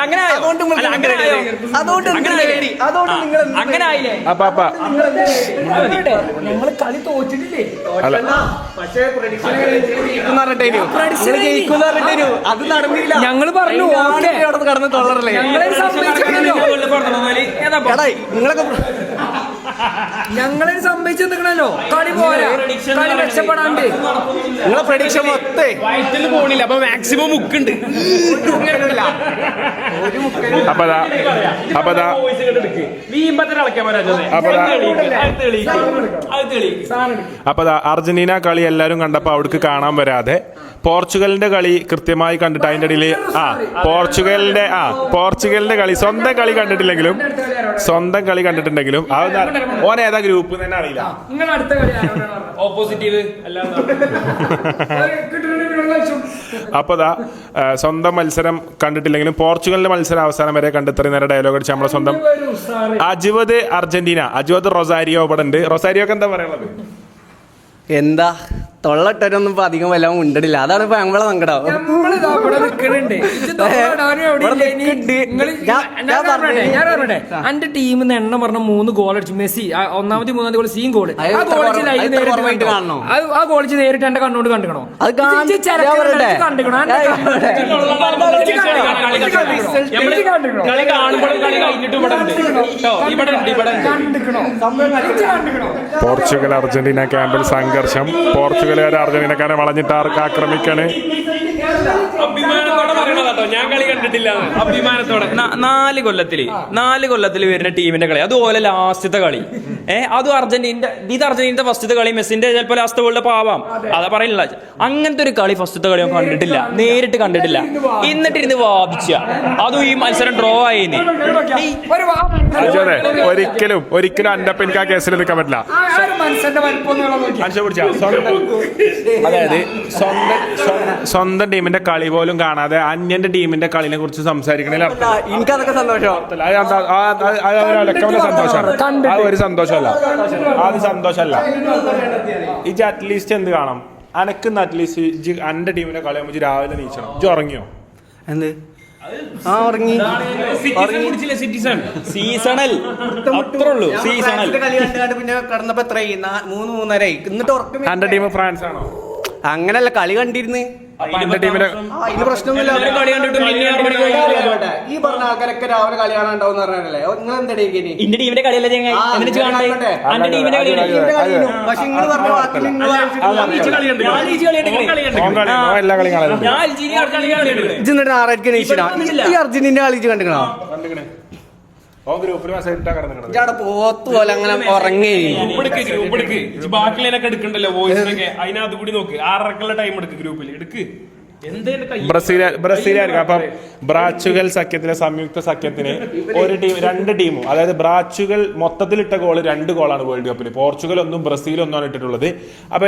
ഞങ്ങള് കളി തോറ്റിട്ടില്ലേ? അത് നടന്നില്ല. ഞങ്ങള് പറഞ്ഞു കടന്ന് തൊള്ളറല്ലേ ഞങ്ങളെ സംഭവിച്ചു നിൽക്കണല്ലോ. കളി പോരാ, കളി രക്ഷപ്പെടാണ്ട് നിങ്ങളെ പ്രഡിക്ഷൻ മൊത്തേ വയറ്റിൽ പോണില്ല. അപ്പൊ മാക്സിമം മുക്കുണ്ട്. അപ്പൊ അർജന്റീന കളി എല്ലാരും കണ്ടപ്പോ അവിടേക്ക് കാണാൻ വരാതെ പോർച്ചുഗലിന്റെ കളി കൃത്യമായി കണ്ടിട്ട് അതിന്റെ ഇടയിൽ പോർച്ചുഗലിന്റെ കളി സ്വന്തം കളി കണ്ടിട്ടുണ്ടെങ്കിലും ഓൻ ഏതാ ഗ്രൂപ്പ് തന്നെ അറിയില്ല. ഓപ്പോസിറ്റീവ് അപ്പൊ സ്വന്തം മത്സരം കണ്ടിട്ടില്ലെങ്കിലും പോർച്ചുഗലിന്റെ മത്സരം അവസാനം വരെ കണ്ടെത്തറി നേരെ ഡയലോഗ് അടിച്ച് നമ്മളെ സ്വന്തം അജുവത് റൊസാരിയോ ഇവിടെ ഉണ്ട്. റൊസാരിയോക്ക് എന്താ പറയാനുള്ളത്? എന്താ തൊള്ളട്ടൊരൊന്നും ഇപ്പൊ അധികം വല്ലതും ഉണ്ടില്ല. അതാണ് ഇപ്പൊ ഞങ്ങളെ സങ്കടം. എന്റെ ടീമിന്ന് എണ്ണം പറഞ്ഞ 3 ഗോൾ അടിച്ചു. മെസ്സി ഒന്നാമത്തെ ഗോൾ സീൻ ഗോള്. ആ ഗോളിച്ച് നേരിട്ട് എന്റെ കണ്ണോട് കണ്ടുകണോ? പോർച്ചുഗൽ അർജന്റീന ക്യാമ്പിൽ സംഘർഷം. പോർച്ചുഗലുകാരെ അർജന്റീനക്കാരെ വളഞ്ഞിട്ട് ആക്രമിക്കാണ്. അഭിമാനത്തോടെ പറയണതാട്ടോ, ഞാൻ കളി കണ്ടിട്ടില്ല. അഭിമാനത്തോടെ 4 കൊല്ലത്തില് വരുന്ന ടീമിന്റെ കളി, അതുപോലെ ലാസ്റ്റത്തെ കളി. അതും അർജന്റീനന്റെ ഫസ്റ്റത്തെ കളി. മെസ്സിന്റെ ചിലപ്പോൾ ലാസ്റ്റ് വേൾഡ് കപ്പ് ആവാം, അതാ പറയുന്നില്ല. അങ്ങനത്തെ ഒരു കളി ഫസ്റ്റത്തെ കളി കണ്ടിട്ടില്ല, നേരിട്ട് കണ്ടിട്ടില്ല. എന്നിട്ടിരുന്ന് വാദിച്ച അതും ഈ മത്സരം ഡ്രോ ആയിന്ന്. ഒരിക്കലും അന്റെ എനിക്ക് ആ കേസിൽ നിൽക്കാൻ പറ്റില്ല. അതായത് സ്വന്തം ടീമിന്റെ കളി പോലും കാണാതെ അന്യന്റെ ടീമിന്റെ കളിനെ കുറിച്ച് സംസാരിക്കണേൽ എനിക്കതൊക്കെ സന്തോഷമാണ്. ആ ഒരു സന്തോഷമല്ല, അത് സന്തോഷമല്ല. ഇജ് അറ്റ്ലീസ്റ്റ് എന്ത് കാണാം? അനക്കുന്ന അറ്റ്ലീസ്റ്റ് അന്റെ ടീമിന്റെ കളി ആകുമ്പോൾ രാവിലെ നീച്ചണം. ഇജ് ഉറങ്ങിയോ? എന്ത് സീസണൽ പിന്നെ കടന്നപ്പോ എത്രയായി? 3-3:30 എന്നിട്ട് ഉറക്കം. അന്റെ ടീം ഫ്രാൻസ് ആണോ? അങ്ങനല്ല, കളി കണ്ടിരുന്ന്. അന്റെ ടീമിലെ അതിന് പ്രശ്നമൊന്നുമില്ല. ഈ പറഞ്ഞ ആൾക്കാരൊക്കെ രാവിലെ കളി കാണാണ്ടാവും പറഞ്ഞല്ലേ? നിങ്ങൾ എന്താ ഇന്റെ ടീമിന്റെ കളിയല്ല പക്ഷെ നിങ്ങൾ പറഞ്ഞ വാക്കിൽ എല്ലാ കളിയും കാണാറുണ്ട്. എന്നിട്ട് ആറരക്ക് നീച്ചിടാ ഈ അർജന്റീന കളിച്ച് കണ്ടിക്കണോ? പോത്ത് പോലെ അങ്ങനെ ഉറങ്ങി. ബാക്കിലൊക്കെ എടുക്കണ്ടല്ലോ വോയിസിനൊക്കെ, അതിനകത്ത് കൂടി നോക്ക്. 6:30 ടൈം എടുക്ക് ഗ്രൂപ്പിൽ എടുക്ക്. ബ്രസീലായിരിക്കും. അപ്പം ബ്രാച്ചുഗൽ സഖ്യത്തിലെ സംയുക്ത സഖ്യത്തിന് ഒരു ടീം 2 ടീമും, അതായത് ബ്രാച്ചുഗൽ മൊത്തത്തിലിട്ട ഗോള് 2 ഗോളാണ് വേൾഡ് കപ്പിൽ. പോർച്ചുഗൽ 1 ബ്രസീൽ 1 ഇട്ടിട്ടുള്ളത്. അപ്പൊ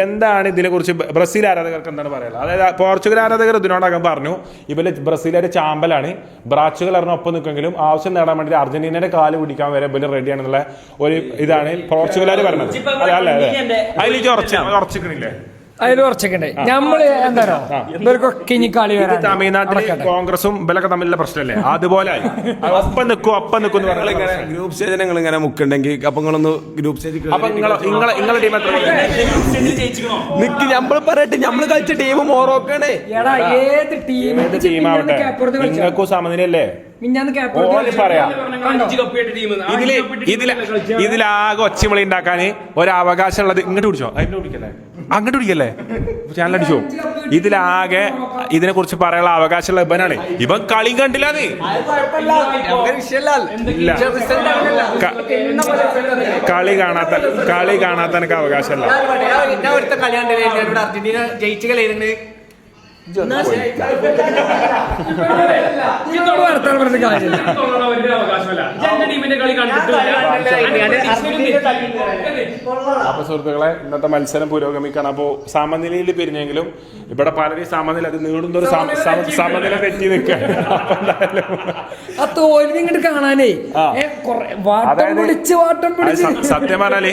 എന്താണ് ഇതിനെ കുറിച്ച് ബ്രസീൽ ആരാധകർക്ക് എന്താണ് പറയാനുള്ളത്? അതായത് പോർച്ചുഗൽ ആരാധകർ ഇതിനോടകം പറഞ്ഞു ഇവര് ബ്രസീലുകാര് ചാമ്പലാണ്, ബ്രാച്ചുഗൽ ഒപ്പം നിൽക്കെങ്കിലും ആവശ്യം നേടാൻ വേണ്ടി അർജന്റീനയുടെ കാല് പിടിക്കാൻ വരെ ഇവര് റെഡിയാണെന്നുള്ള ഒരു ഇതാണ് പോർച്ചുഗലുകാർ പറഞ്ഞത്. അല്ലേ? അതിൽ ഉറച്ചിക്കണില്ലേ? അതിൽ ഉറച്ചൊക്കെ നമ്മള് എന്താ ഇവർക്കൊക്കെ ഇനി കളി വരാൻ തമിഴ്നാട്ടിൽ കോൺഗ്രസും ഇവരൊക്കെ തമ്മിലുള്ള പ്രശ്നമല്ലേ? അതുപോലെ ഒപ്പം നിൽക്കും ഗ്രൂപ്പ് സ്റ്റേജ് നിങ്ങൾ ഇങ്ങനെ മുക്കുണ്ടെങ്കിൽ അപ്പൊ നിങ്ങളൊന്ന് ഗ്രൂപ്പ് സ്റ്റേജ്. അപ്പൊ നിങ്ങളെ ടീം എത്ര നിക്ക് നമ്മൾ പറയട്ടെ, നമ്മൾ കളിച്ച ടീം മോറോക്കാണ്. ഏത് ടീമാവട്ടെ നിങ്ങൾക്കും സമനിലല്ലേ? മിഞ്ഞാന്ന് ഓല് പറയാ അഞ്ച് കപ്പ് കിട്ടിയ ടീം ഇതിലാകെ ഒച്ചമളി ഉണ്ടാക്കാൻ ഒരു അവകാശം ഉള്ളത് ഇങ്ങോട്ട് പിടിച്ചോ അതിന്റെ പിടിക്കല്ലേ അങ്ങോട്ട് പിടിക്കല്ലേ ചാനലടിച്ചോ ഇതിലാകെ ഇതിനെ കുറിച്ച് പറയാനുള്ള അവകാശമുള്ള ഇവനാണ് ഇവൻ കളി കണ്ടില്ലാന്ന് കളി കാണാത്ത എനിക്ക് അവകാശമല്ല അർജന്റീന ജയിച്ചു കളി അപ്പൊ സുഹൃത്തുക്കളെ ഇന്നത്തെ മത്സരം പുരോഗമിക്കണം. അപ്പോ സമനിലയിൽ പിരിഞ്ഞെങ്കിലും ഇവിടെ പലരും സമനില അത് നീടുന്ന ഒരു സമനില തെറ്റി നിൽക്കുകയാണ്. അപ്പൊ എന്തായാലും ആ തോൽവി ഇങ്ങോട്ട് കാണാനേ സത്യം പറഞ്ഞാല്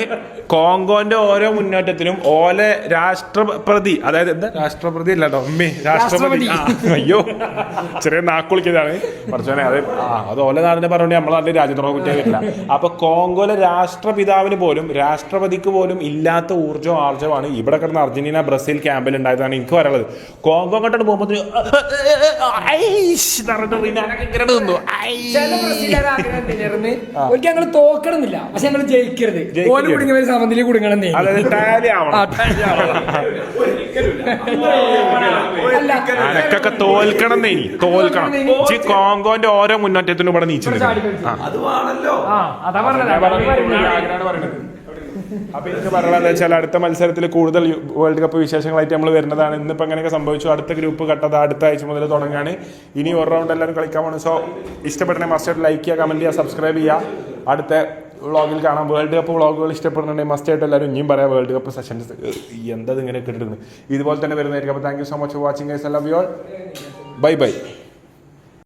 കോങ്കോന്റെ ഓരോ മുന്നേറ്റത്തിലും ഓലെ രാഷ്ട്രപ്രതി അതായത് എന്താ രാഷ്ട്രപ്രതി അല്ലട്ടോ രാഷ്ട്രപതി അയ്യോ ചെറിയ നാക്കുളിക്കതാണ് പറഞ്ഞോനെ അത് ഓല നാടിനെ പറഞ്ഞോണ്ട് നമ്മൾ അതിന്റെ രാജ്യദ്രോഹ കുറ്റം വരില്ല. അപ്പൊ കോങ്കോയിലെ രാഷ്ട്രപിതാവിന് പോലും രാഷ്ട്രപതിക്ക് പോലും ഇല്ലാത്ത ഊർജ്ജവും ആർജവമാണ് ഇവിടെ കിടന്ന അർജന്റീന ബ്രസീൽ ക്യാമ്പിൽ ഉണ്ടായതാണ് എനിക്ക് പറയാനുള്ളത്. കോങ്കോ അങ്ങോട്ട് പോകുമ്പോൾ ഞങ്ങൾ തോക്കണമെന്നില്ല, പക്ഷെ ഞങ്ങൾ ജയിക്കരുത്. ഓല് കുടുങ്ങിയ സമനില കുടുങ്ങണം. അനക്കൊക്കെ തോൽക്കണം കോങ്കോന്റെ ഓരോ മുന്നേറ്റത്തിനും ഇവിടെ നീച്ചു അപ്പൊ എനിക്ക് പറയാനുള്ളത് വെച്ചാൽ അടുത്ത മത്സരത്തിൽ കൂടുതൽ വേൾഡ് കപ്പ് വിശേഷങ്ങളായിട്ട് നമ്മൾ വരുന്നതാണ്. ഇന്നിപ്പോ എങ്ങനെയൊക്കെ സംഭവിച്ചു, അടുത്ത ഗ്രൂപ്പ് കട്ടത് അടുത്ത ആഴ്ച മുതൽ തുടങ്ങാണ്. ഇനി ഒരു റൗണ്ട് എല്ലാവരും കളിക്കാൻ പോകണം. സോ ഇഷ്ടപ്പെട്ടെ മസ്റ്റായിട്ട് ലൈക്ക് ചെയ്യുക, കമന്റ് ചെയ്യുക, സബ്സ്ക്രൈബ് ചെയ്യുക. അടുത്ത വ്ളോഗിൽ കാണാം. വേൾഡ് കപ്പ് വ്ളോഗുകൾ ഇഷ്ടപ്പെടുന്നുണ്ടെങ്കിൽ മസ്റ്റായിട്ട് എല്ലാവരും ഇനിയും പറയാം. വേൾഡ് കപ്പ് സെഷൻസ് എന്താ ഇങ്ങനെ കിട്ടുന്നത് ഇതുപോലെ തന്നെ വരുന്നതായിരിക്കും. അപ്പോൾ thank you so much for watching guys. I love you all. Bye bye.